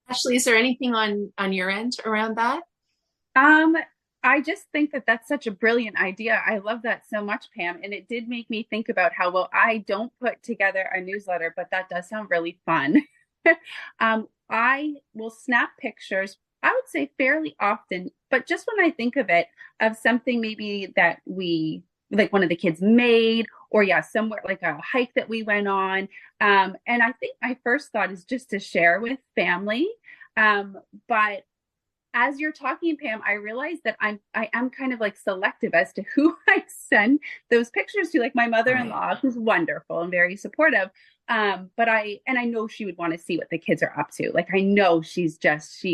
Ashley, is there anything on your end around that? I just think that that's such a brilliant idea. I love that so much, Pam. And it did make me think about how, well, I don't put together a newsletter, but that does sound really fun. I will snap pictures, I would say fairly often, but just when I think of it, of something maybe that we, like one of the kids made, or somewhere like a hike that we went on. And I think my first thought is just to share with family. But as you're talking, Pam, I realized that I am kind of like selective as to who I send those pictures to, like my mother-in-law, who's wonderful and very supportive. But I know she would want to see what the kids are up to. Like, I know she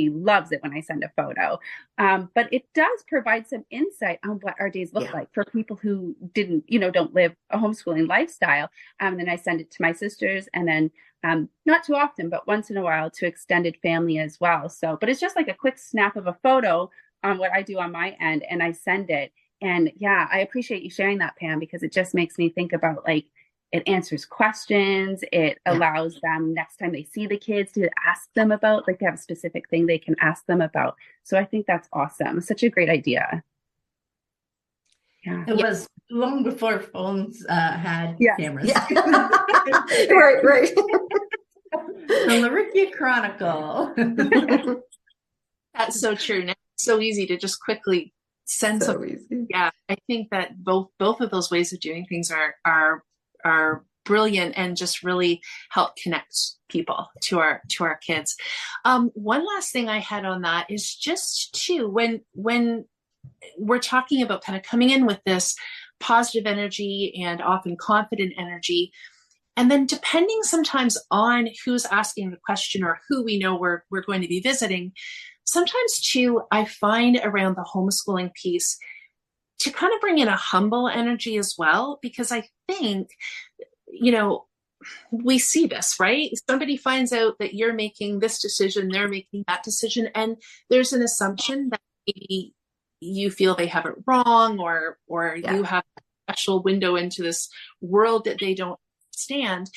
loves it when I send a photo. But it does provide some insight on what our days look like for people who don't live a homeschooling lifestyle. And then I send it to my sisters, and then not too often, but once in a while, to extended family as well. So, but it's just like a quick snap of a photo on what I do on my end, and I send it. And yeah, I appreciate you sharing that, Pam, because it just makes me think about, like, it answers questions. It allows them, next time they see the kids, to ask them about, like, they have a specific thing they can ask them about. So I think that's awesome. Such a great idea. Yeah. It was long before phones had cameras. Yeah. right. The Laricchia Chronicle. That's so true. Now it's so easy to just quickly send something. Easy. Yeah, I think that both of those ways of doing things are brilliant, and just really help connect people to our kids. One last thing I had on that is just when we're talking about kind of coming in with this positive energy and often confident energy, and then depending sometimes on who's asking the question or who we know we're going to be visiting, sometimes too, I find around the homeschooling piece to kind of bring in a humble energy as well, because I think, we see this, right? Somebody finds out that you're making this decision, they're making that decision, and there's an assumption that maybe you feel they have it wrong, or you have a special window into this world that they don't understand.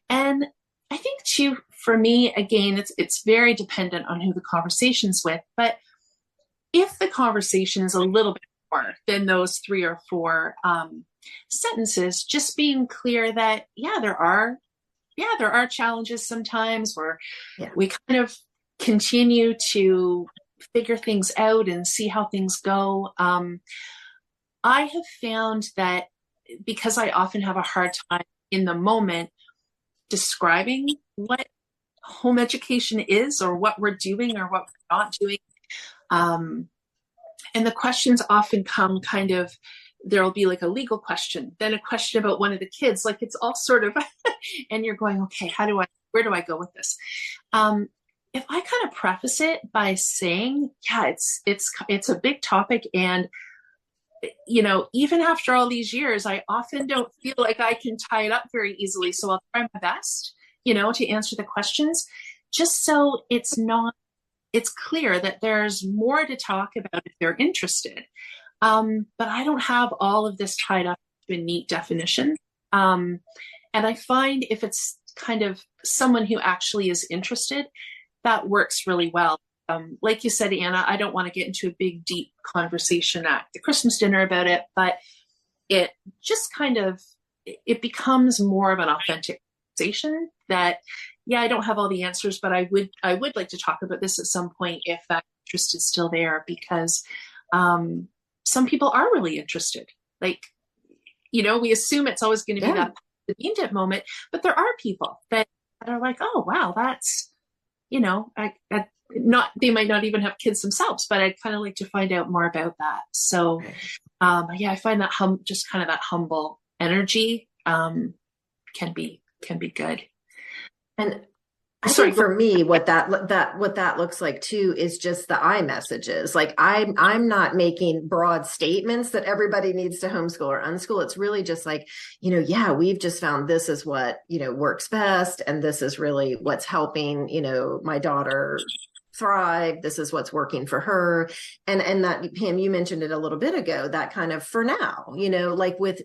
And I think too, for me, again, it's very dependent on who the conversation's with. But if the conversation is a little bit more than those 3 or 4 sentences, just being clear that there are challenges sometimes where we kind of continue to figure things out and see how things go. I have found that because I often have a hard time in the moment describing what home education is, or what we're doing or what we're not doing, And the questions often come kind of, there'll be like a legal question, then a question about one of the kids, like it's all sort of, and you're going, okay, where do I go with this? If I kind of preface it by saying, yeah, it's a big topic. And, even after all these years, I often don't feel like I can tie it up very easily. So I'll try my best, to answer the questions, just so it's clear that there's more to talk about if they're interested. But I don't have all of this tied up to a neat definition. And I find if it's kind of someone who actually is interested, that works really well. Like you said, Anna, I don't want to get into a big, deep conversation at the Christmas dinner about it, but it just kind of, it becomes more of an authentic conversation that, yeah, I don't have all the answers, but I would like to talk about this at some point if that interest is still there, because some people are really interested. Like, we assume it's always going to be that the moment, but there are people that are like, oh, wow, that's, they might not even have kids themselves, but I'd kind of like to find out more about that. So, I find that just kind of that humble energy can be good. And I think for me, what that looks like too is just the I messages. Like I'm not making broad statements that everybody needs to homeschool or unschool. It's really just like, we've just found this is what, works best. And this is really what's helping, my daughter thrive. This is what's working for her. And that, Pam, you mentioned it a little bit ago, that kind of for now,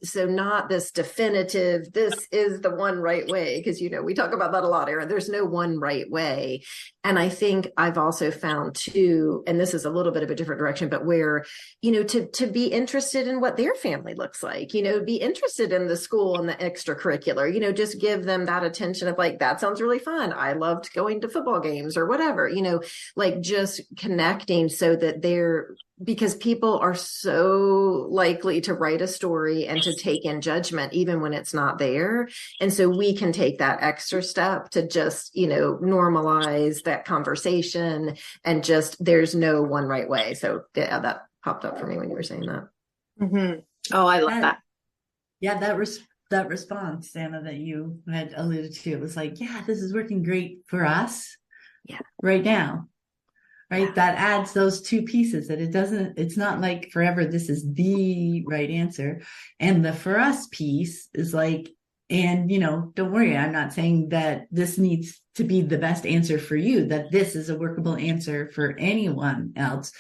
so not this definitive, this is the one right way. Because, we talk about that a lot, Erin. There's no one right way. And I think I've also found too, and this is a little bit of a different direction, but where, to be interested in what their family looks like, be interested in the school and the extracurricular, just give them that attention of like, that sounds really fun. I loved going to football games or whatever, like just connecting so that because people are so likely to write a story and to take in judgment, even when it's not there. And so we can take that extra step to just, normalize that conversation and just, there's no one right way. So yeah, that popped up for me when you were saying that. Mm-hmm. Oh, I love that. Yeah, that response, Anna, that you had alluded to, it was like, yeah, this is working great for us right now. Right. Yeah. That adds those two pieces that it's not like forever, this is the right answer. And the for us piece is like, and, don't worry, I'm not saying that this needs to be the best answer for you, that this is a workable answer for anyone else,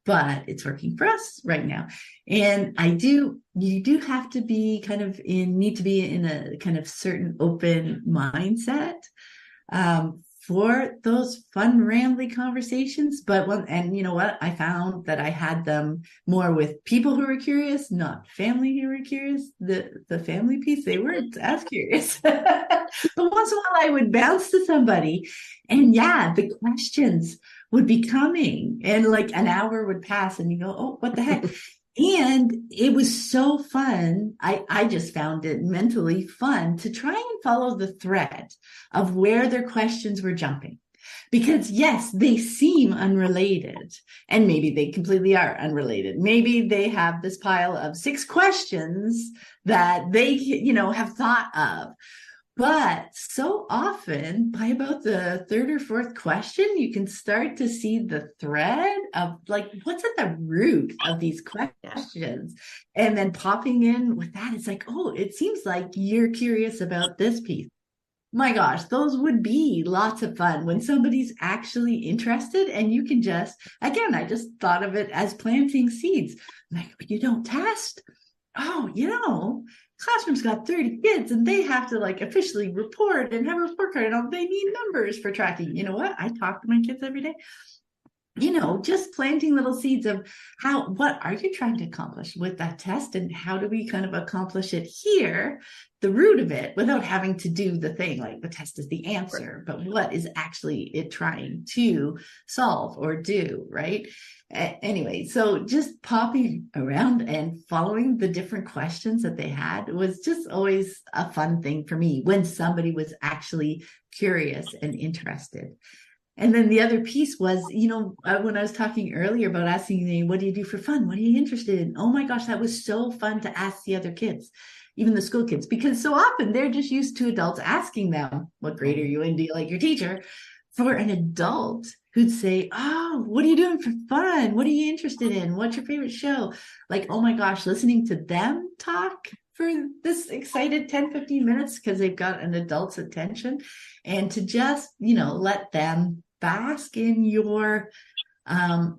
but it's working for us right now. And you do have to be need to be in a kind of certain open mindset, for those fun, rambly conversations. And you know what? I found that I had them more with people who were curious, not family who were curious. The family piece, they weren't as curious. But once in a while I would bounce to somebody and the questions would be coming and like an hour would pass and you go, oh, what the heck? And it was so fun. I just found it mentally fun to try and follow the thread of where their questions were jumping. Because yes, they seem unrelated and maybe they completely are unrelated. Maybe they have this pile of 6 questions that they, have thought of. But so often, by about the 3rd or 4th question, you can start to see the thread of like, what's at the root of these questions? And then popping in with that, it's like, oh, it seems like you're curious about this piece. My gosh, those would be lots of fun when somebody's actually interested and you can just, again, I just thought of it as planting seeds. Like, you don't test? Oh, classroom's got 30 kids and they have to like officially report and have a report card and they need numbers for tracking. You know what? I talk to my kids every day. Just planting little seeds of what are you trying to accomplish with that test and how do we kind of accomplish it here, the root of it, without having to do the thing like the test is the answer, but what is actually it trying to solve or do, right? Anyway, so just popping around and following the different questions that they had was just always a fun thing for me when somebody was actually curious and interested. And then the other piece was, when I was talking earlier about asking them, what do you do for fun? What are you interested in? Oh my gosh, that was so fun to ask the other kids, even the school kids, because so often they're just used to adults asking them, what grade are you in? Do you like your teacher? For an adult who'd say, oh, what are you doing for fun? What are you interested in? What's your favorite show? Like, oh my gosh, listening to them talk for this excited 10, 15 minutes because they've got an adult's attention, and to just, let them bask in your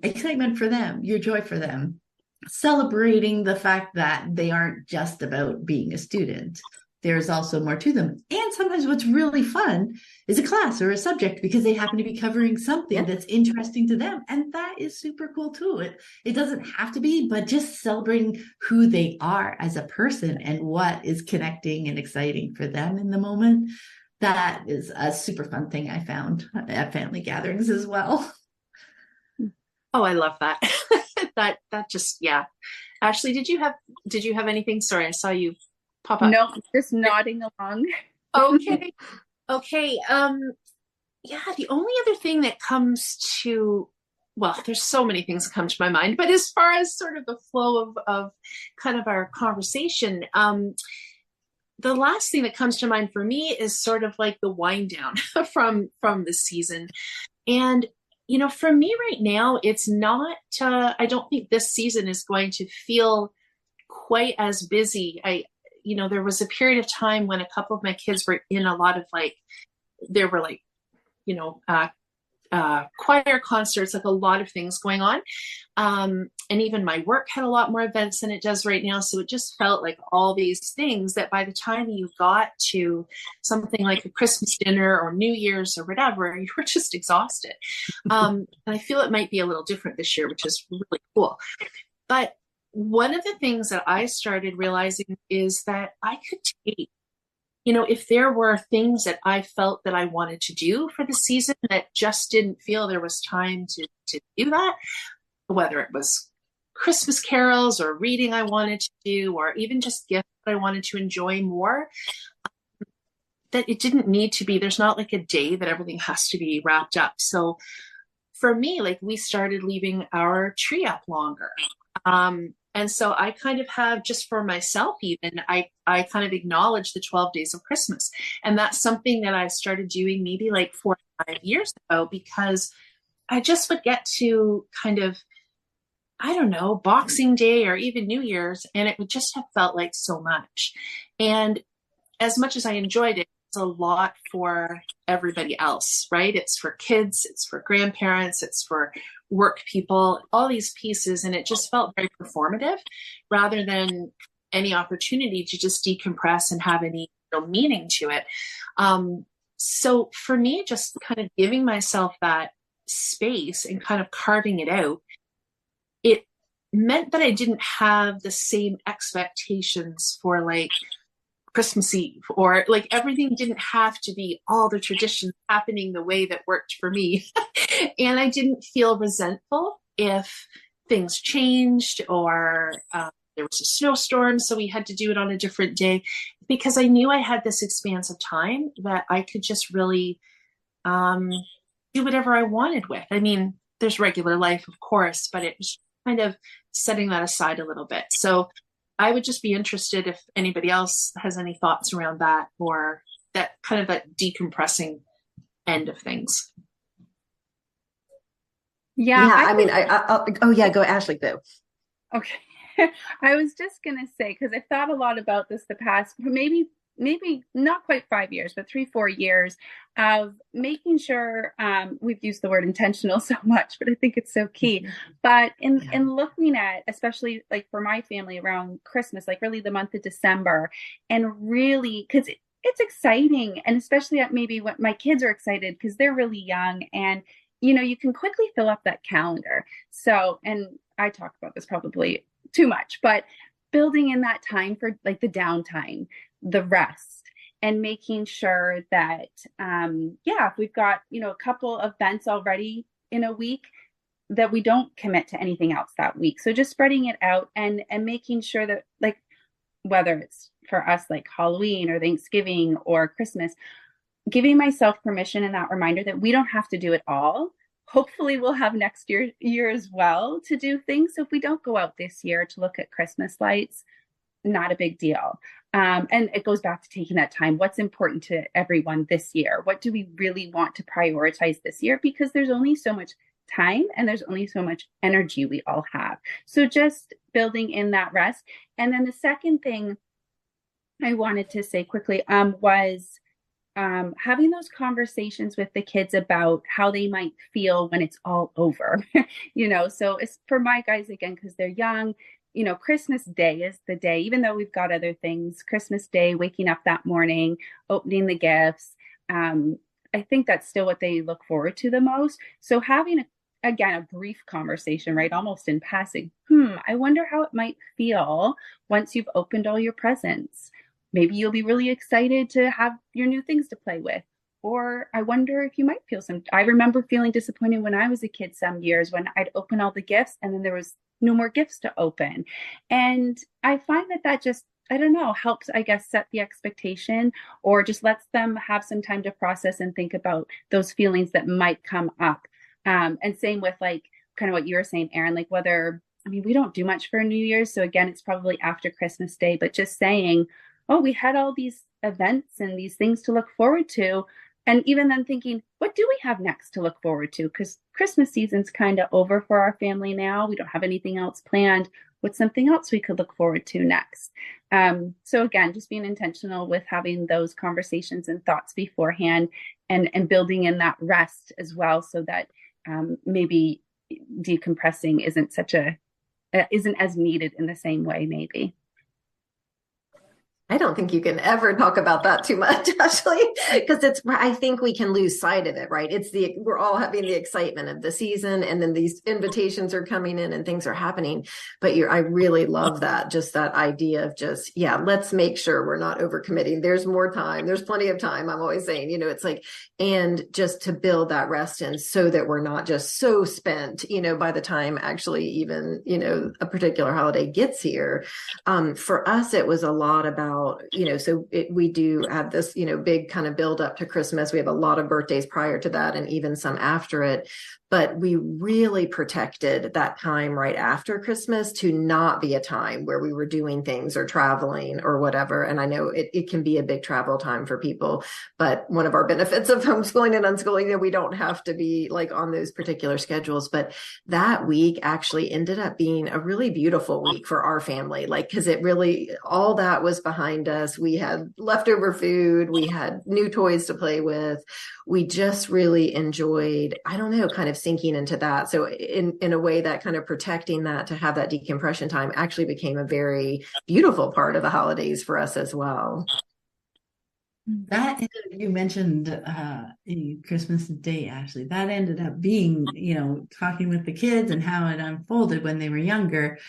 excitement for them, your joy for them, celebrating the fact that they aren't just about being a student. There's also more to them. And sometimes what's really fun is a class or a subject because they happen to be covering something that's interesting to them. And that is super cool too. It doesn't have to be, but just celebrating who they are as a person and what is connecting and exciting for them in the moment. That is a super fun thing I found at family gatherings as well. Oh, I love that. that just, yeah. Ashley, did you have anything? Sorry, I saw you pop up. No, just nodding along. Okay. Okay. Yeah, the only other thing that comes to, well, there's so many things that come to my mind, but as far as sort of the flow of kind of our conversation, the last thing that comes to mind for me is sort of like the wind down from the season. And, for me right now, it's not, I don't think this season is going to feel quite as busy. There was a period of time when a couple of my kids were in a lot of there were choir concerts, like a lot of things going on. And even my work had a lot more events than it does right now. So it just felt like all these things that by the time you got to something like a Christmas dinner or New Year's or whatever, you were just exhausted. And I feel it might be a little different this year, which is really cool. But one of the things that I started realizing is that I could take, if there were things that I felt that I wanted to do for the season that just didn't feel there was time to do that, whether it was Christmas carols or reading I wanted to do, or even just gifts that I wanted to enjoy more, that it didn't need to be, there's not like a day that everything has to be wrapped up. So for me, we started leaving our tree up longer. And so I kind of have, just for myself even, I kind of acknowledge the 12 days of Christmas. And that's something that I started doing maybe 4 or 5 years ago, because I just would get to kind of, I don't know, Boxing Day or even New Year's, and it would just have felt like so much. And as much as I enjoyed it, it's a lot for everybody else, right? It's for kids, it's for grandparents, it's for work people, all these pieces. And it just felt very performative rather than any opportunity to just decompress and have any real meaning to it. So for me, just kind of giving myself that space and kind of carving it out, it meant that I didn't have the same expectations for Christmas Eve, or everything didn't have to be all the traditions happening the way that worked for me. And I didn't feel resentful if things changed or there was a snowstorm, so we had to do it on a different day, because I knew I had this expanse of time that I could just really do whatever I wanted with. I mean, there's regular life, of course, but it was kind of setting that aside a little bit. So I would just be interested if anybody else has any thoughts around that, or that kind of that decompressing end of things. Yeah. Go Ashley, though. Okay. I was just going to say, because I've thought a lot about this the past, maybe not quite 5 years, but 3-4 years of making sure, we've used the word intentional so much, but I think it's so key. But in looking at, especially for my family around Christmas, really the month of December, and really, because it's exciting. And especially maybe when my kids are excited because they're really young, and, you can quickly fill up that calendar. So, and I talk about this probably too much, but building in that time for the downtime, the rest, and making sure that, if we've got, a couple of events already in a week, that we don't commit to anything else that week. So just spreading it out and making sure that whether it's for us Halloween or Thanksgiving or Christmas, giving myself permission and that reminder that we don't have to do it all. Hopefully we'll have next year as well to do things. So if we don't go out this year to look at Christmas lights, not a big deal. And it goes back to taking that time. What's important to everyone this year? What do we really want to prioritize this year? Because there's only so much time and there's only so much energy we all have. So just building in that rest. And then the second thing I wanted to say quickly was having those conversations with the kids about how they might feel when it's all over. So it's for my guys, again, because they're young. Christmas Day is the day, even though we've got other things, Christmas Day, waking up that morning, opening the gifts. I think that's still what they look forward to the most. So having, again, a brief conversation, right? Almost in passing. I wonder how it might feel once you've opened all your presents. Maybe you'll be really excited to have your new things to play with. Or I wonder if you might feel I remember feeling disappointed when I was a kid some years when I'd open all the gifts and then there was no more gifts to open. And I find that just, I don't know, helps, I guess, set the expectation or just lets them have some time to process and think about those feelings that might come up. And same with like kind of what you were saying, Erin, like we don't do much for New Year's. So again, it's probably after Christmas Day, but just saying, oh, we had all these events and these things to look forward to. And even then thinking, what do we have next to look forward to? Because Christmas season's kind of over for our family now. We don't have anything else planned. What's something else we could look forward to next? So again, just being intentional with having those conversations and thoughts beforehand and building in that rest as well so that maybe decompressing isn't as needed in the same way, maybe. I don't think you can ever talk about that too much, actually, because I think we can lose sight of it, right? We're all having the excitement of the season and then these invitations are coming in and things are happening. But I really love just that idea of let's make sure we're not overcommitting. There's more time. There's plenty of time. I'm always saying, it's like, and just to build that rest in so that we're not just so spent, by the time actually even, a particular holiday gets here. For us, it was a lot about, we do have this, big kind of build up to Christmas. We have a lot of birthdays prior to that and even some after it. But we really protected that time right after Christmas to not be a time where we were doing things or traveling or whatever. And I know it can be a big travel time for people, but one of our benefits of homeschooling and unschooling, we don't have to be like on those particular schedules. But that week actually ended up being a really beautiful week for our family, because it really, all that was behind us. We had leftover food. We had new toys to play with. We just really enjoyed, I don't know, kind of sinking into that. So in a way that kind of protecting that to have that decompression time actually became a very beautiful part of the holidays for us as well. That you mentioned Christmas Day, Ashley, that ended up being, talking with the kids and how it unfolded when they were younger,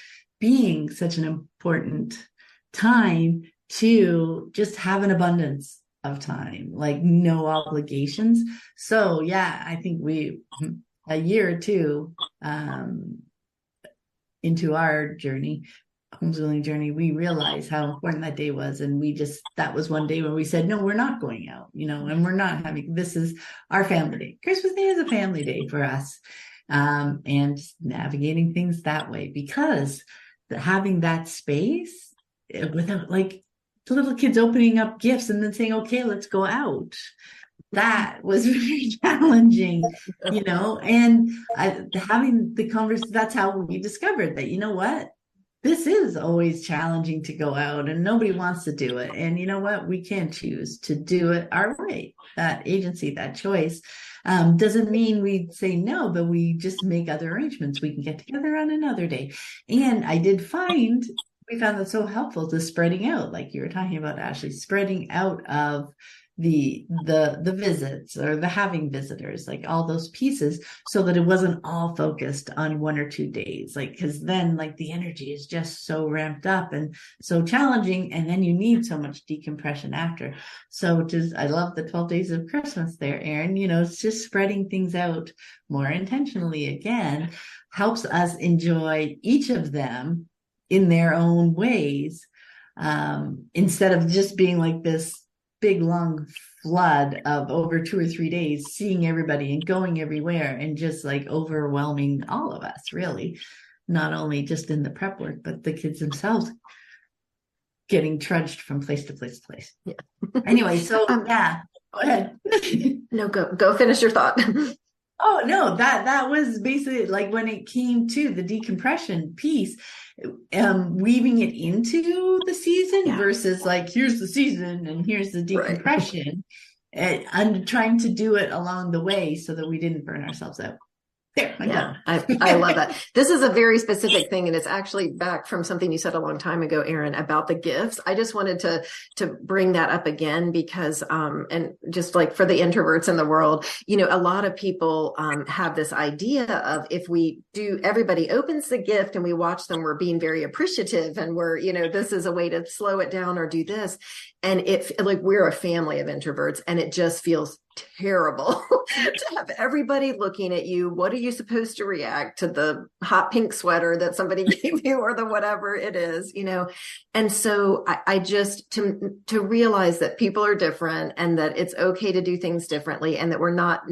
being such an important time to just have an abundance of time, like no obligations. So yeah, I think a year or two into our homeschooling journey, we realized how important that day was. And that was one day when we said, no, we're not going out, and we're not this is our family day. Christmas Day is a family day for us. And just navigating things that way, because having that space without the little kids opening up gifts and then saying, okay, let's go out. That was very challenging, and having the conversation, that's how we discovered that, this is always challenging to go out and nobody wants to do it. And we can choose to do it our way. That agency, that choice, doesn't mean we say no, but we just make other arrangements. We can get together on another day. And we found that so helpful to spreading out, like you were talking about, Ashley, spreading out of the visits or the having visitors, like all those pieces, so that it wasn't all focused on 1 or 2 days, because then the energy is just so ramped up and so challenging, and then you need so much decompression after. So I love the 12 days of Christmas there, Erin. It's just spreading things out more intentionally again helps us enjoy each of them in their own ways, instead of just being like this big, long flood of over 2 or 3 days, seeing everybody and going everywhere and just like overwhelming all of us, really, not only just in the prep work, but the kids themselves getting trudged from place to place to place. Yeah. Anyway, so yeah, go ahead. No, go finish your thought. Oh no, that was basically like when it came to the decompression piece, weaving it into the season versus like, here's the season and here's the decompression, and trying to do it along the way so that we didn't burn ourselves out. There, I love that. This is a very specific thing, and it's actually back from something you said a long time ago, Erin, about the gifts. I just wanted to bring that up again because, and just like for the introverts in the world, a lot of people have this idea of if we do, everybody opens the gift and we watch them, we're being very appreciative and we're, this is a way to slow it down or do this. And we're a family of introverts, and it just feels terrible to have everybody looking at you. What are you supposed to react to? The hot pink sweater that somebody gave you or the whatever it is, And so I just, to realize that people are different and that it's okay to do things differently, and that we're not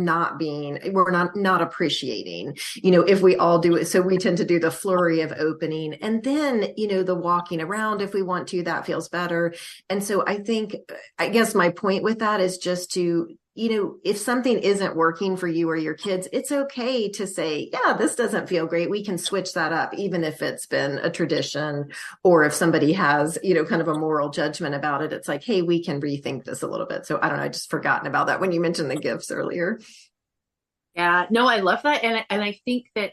appreciating, if we all do it. So we tend to do the flurry of opening, and then, the walking around, if we want to, that feels better. And so I guess my point with that is just to, if something isn't working for you or your kids, it's okay to say, yeah, this doesn't feel great. We can switch that up, even if it's been a tradition, or if somebody has, kind of a moral judgment about it. It's like, hey, we can rethink this a little bit. So I don't know. I just forgotten about that when you mentioned the gifts earlier. Yeah, no, I love that. And I think that,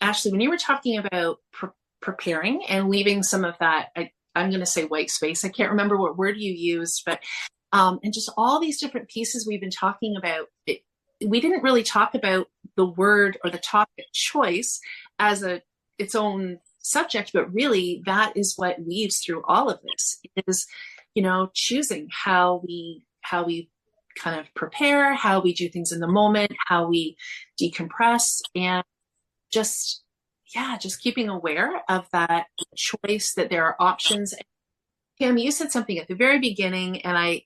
Ashley, when you were talking about preparing and leaving some of that, I'm going to say white space. I can't remember what word you used, but and just all these different pieces we've been talking about. We didn't really talk about the word or the topic choice as its own subject, but really that is what weaves through all of this is, choosing how we kind of prepare, how we do things in the moment, how we decompress, and just keeping aware of that choice, that there are options. Pam, you said something at the very beginning, and I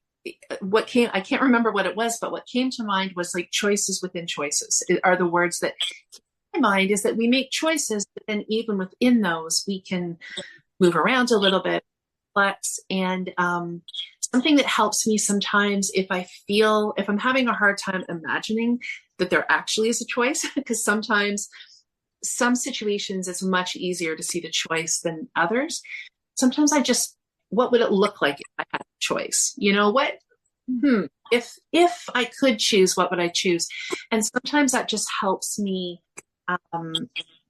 can't remember what it was, but what came to mind was like choices within choices are the words that came to my mind, is that we make choices, but then even within those, we can move around a little bit, flex. And something that helps me sometimes if I'm having a hard time imagining that there actually is a choice, because sometimes some situations it's much easier to see the choice than others. Sometimes what would it look like if I had a choice? If I could choose, what would I choose? And sometimes that just helps me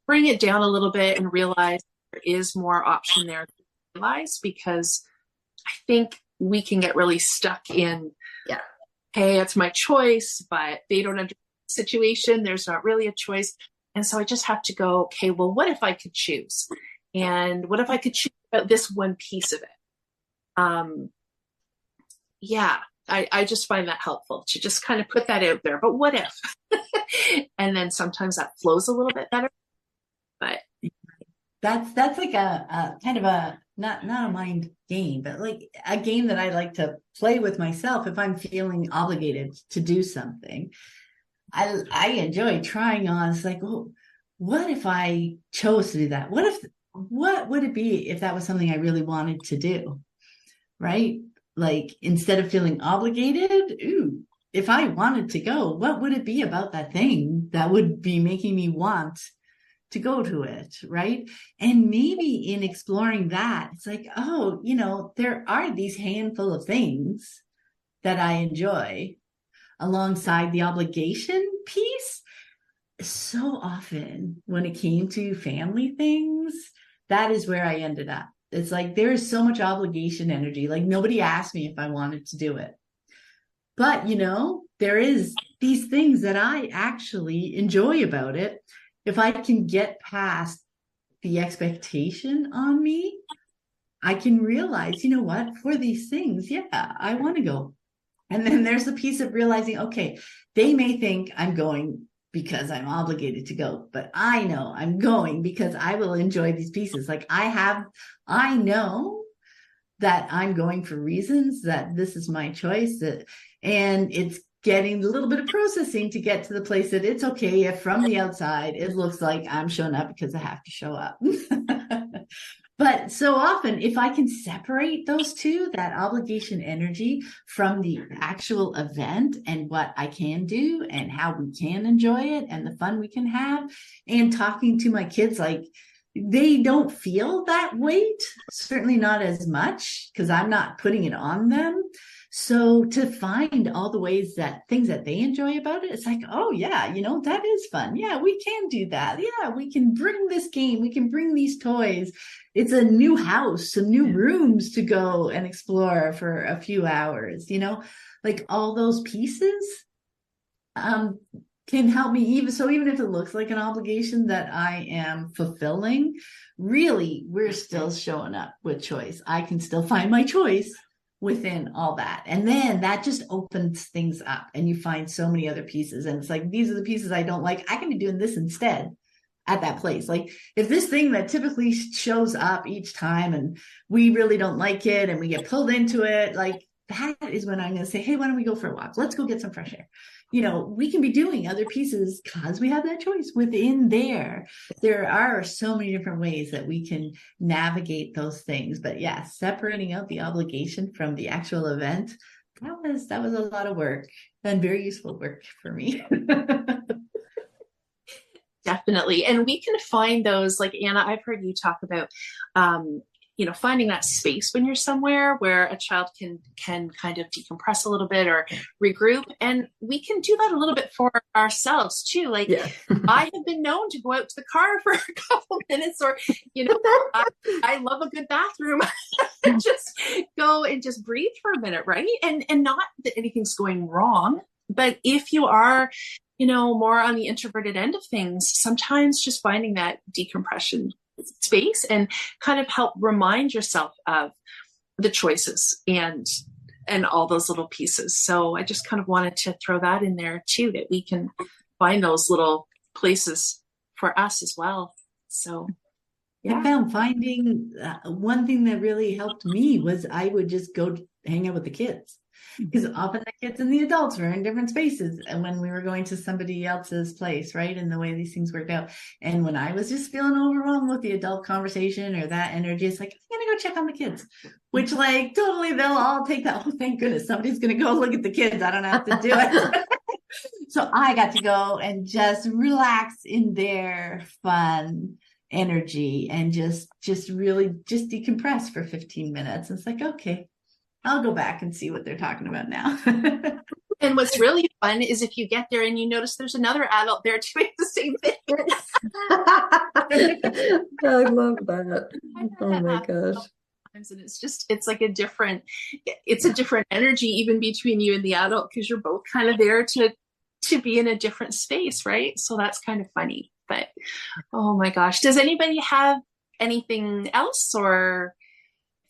bring it down a little bit and realize there is more option there to realize, because I think we can get really stuck in, hey, it's my choice, but they don't understand the situation. There's not really a choice. And so I just have to go, okay, well, what if I could choose? And what if I could choose about this one piece of it? I just find that helpful to just kind of put that out there. But what if? And then sometimes that flows a little bit better. But that's like a kind of a not a mind game, but like a game that I like to play with myself if I'm feeling obligated to do something. I enjoy trying on. It's like, well, what if I chose to do that? What would it be if that was something I really wanted to do? Right? Like, instead of feeling obligated, if I wanted to go, what would it be about that thing that would be making me want to go to it? Right? And maybe in exploring that, it's like, there are these handful of things that I enjoy alongside the obligation piece. So often when it came to family things, that is where I ended up. It's like, there is so much obligation energy. Like, nobody asked me if I wanted to do it. But, there is these things that I actually enjoy about it. If I can get past the expectation on me, I can realize, what, for these things, I want to go. And then there's the piece of realizing, okay, they may think I'm going because I'm obligated to go, but I know I'm going because I will enjoy these pieces. Like, I know that I'm going for reasons, that this is my choice, and it's getting a little bit of processing to get to the place that it's okay if from the outside it looks like I'm showing up because I have to show up. But so often, if I can separate those two, that obligation energy from the actual event and what I can do and how we can enjoy it and the fun we can have, and talking to my kids, like, they don't feel that weight, certainly not as much, because I'm not putting it on them. So to find all the ways that things that they enjoy about it, it's like, oh yeah, that is fun. Yeah, we can do that. Yeah, we can bring this game. We can bring these toys. It's a new house, some new rooms to go and explore for a few hours, like all those pieces can help me, even if it looks like an obligation that I am fulfilling, really, we're still showing up with choice. I can still find my choice within all that. And then that just opens things up and you find so many other pieces. And it's like, these are the pieces I don't like. I can be doing this instead at that place. Like, if this thing that typically shows up each time and we really don't like it and we get pulled into it, like, that is when I'm going to say, hey, why don't we go for a walk? Let's go get some fresh air. We can be doing other pieces because we have that choice within there. There are so many different ways that we can navigate those things. But yeah, separating out the obligation from the actual event, that was a lot of work and very useful work for me. Definitely. And we can find those, like Anna, I've heard you talk about, finding that space when you're somewhere where a child can kind of decompress a little bit or regroup. And we can do that a little bit for ourselves too. Like, I have been known to go out to the car for a couple minutes, or, I love a good bathroom. Just go and just breathe for a minute, right? And not that anything's going wrong, but if you are, more on the introverted end of things, sometimes just finding that decompression space and kind of help remind yourself of the choices and all those little pieces. So I just kind of wanted to throw that in there too, that we can find those little places for us as well. So yeah. I found finding one thing that really helped me was I would just go hang out with the kids, because often the kids and the adults were in different spaces and when we were going to somebody else's place, right? And the way these things worked out. And when I was just feeling overwhelmed with the adult conversation or that energy, it's like, I'm going to go check on the kids, which, like, totally, they'll all take that. Oh, thank goodness, somebody's going to go look at the kids. I don't have to do it. So I got to go and just relax in their fun energy and just really just decompress for 15 minutes. It's like, okay, I'll go back and see what they're talking about now. And what's really fun is if you get there and you notice there's another adult there doing the same thing. I love that. Oh my gosh. And it's like a different energy even between you and the adult, because you're both kind of there to be in a different space, right? So that's kind of funny. But oh my gosh, does anybody have anything else, or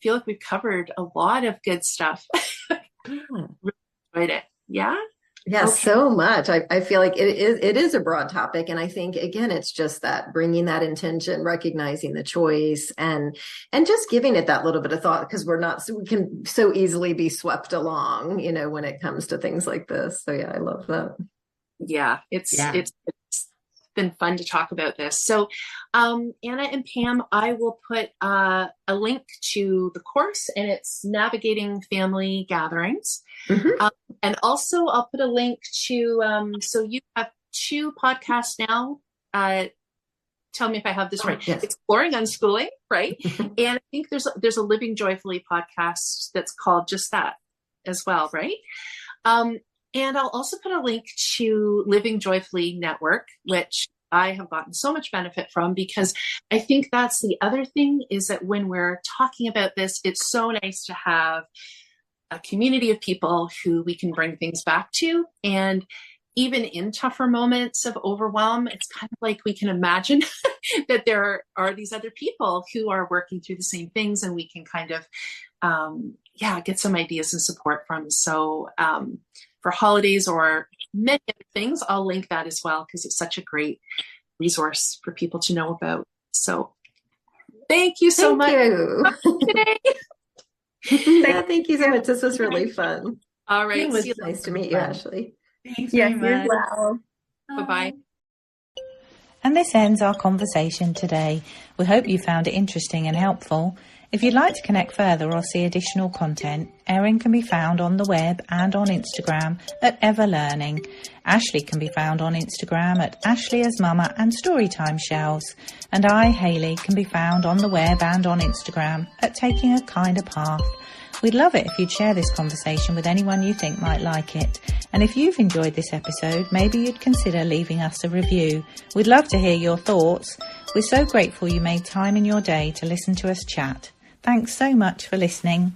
feel like we've covered a lot of good stuff? Really enjoyed it. Yeah. Yeah, okay. So much. I feel like it is a broad topic. And I think, again, it's just that bringing that intention, recognizing the choice and just giving it that little bit of thought, because we can so easily be swept along, when it comes to things like this. So yeah, I love that. Yeah, it's been fun to talk about this. So Anna and Pam, I will put a link to the course, and it's Navigating Family Gatherings. Mm-hmm. And also I'll put a link to, so you have 2 podcasts now. Tell me if I have this right. Yes. Exploring Unschooling, right? And I think there's a Living Joyfully podcast that's called just that as well, right? And I'll also put a link to Living Joyfully Network, which I have gotten so much benefit from, because I think that's the other thing, is that when we're talking about this, it's so nice to have a community of people who we can bring things back to. And even in tougher moments of overwhelm, it's kind of like we can imagine that there are these other people who are working through the same things, and we can kind of, get some ideas and support from. So for holidays or many other things, I'll link that as well, because it's such a great resource for people to know about. So thank you so much today. Yeah, thank you so much. This was really fun. All right. It was See you. Nice to meet you, Ashley. Thanks Yes, very you much. well. Bye-bye. And this ends our conversation today. We hope you found it interesting and helpful. If you'd like to connect further or see additional content, Erin can be found on the web and on Instagram at Everlearning. Ashley can be found on Instagram at Ashley as Mama and Storytime Shelves. And I, Hayley, can be found on the web and on Instagram at Taking a Kinder Path. We'd love it if you'd share this conversation with anyone you think might like it. And if you've enjoyed this episode, maybe you'd consider leaving us a review. We'd love to hear your thoughts. We're so grateful you made time in your day to listen to us chat. Thanks so much for listening.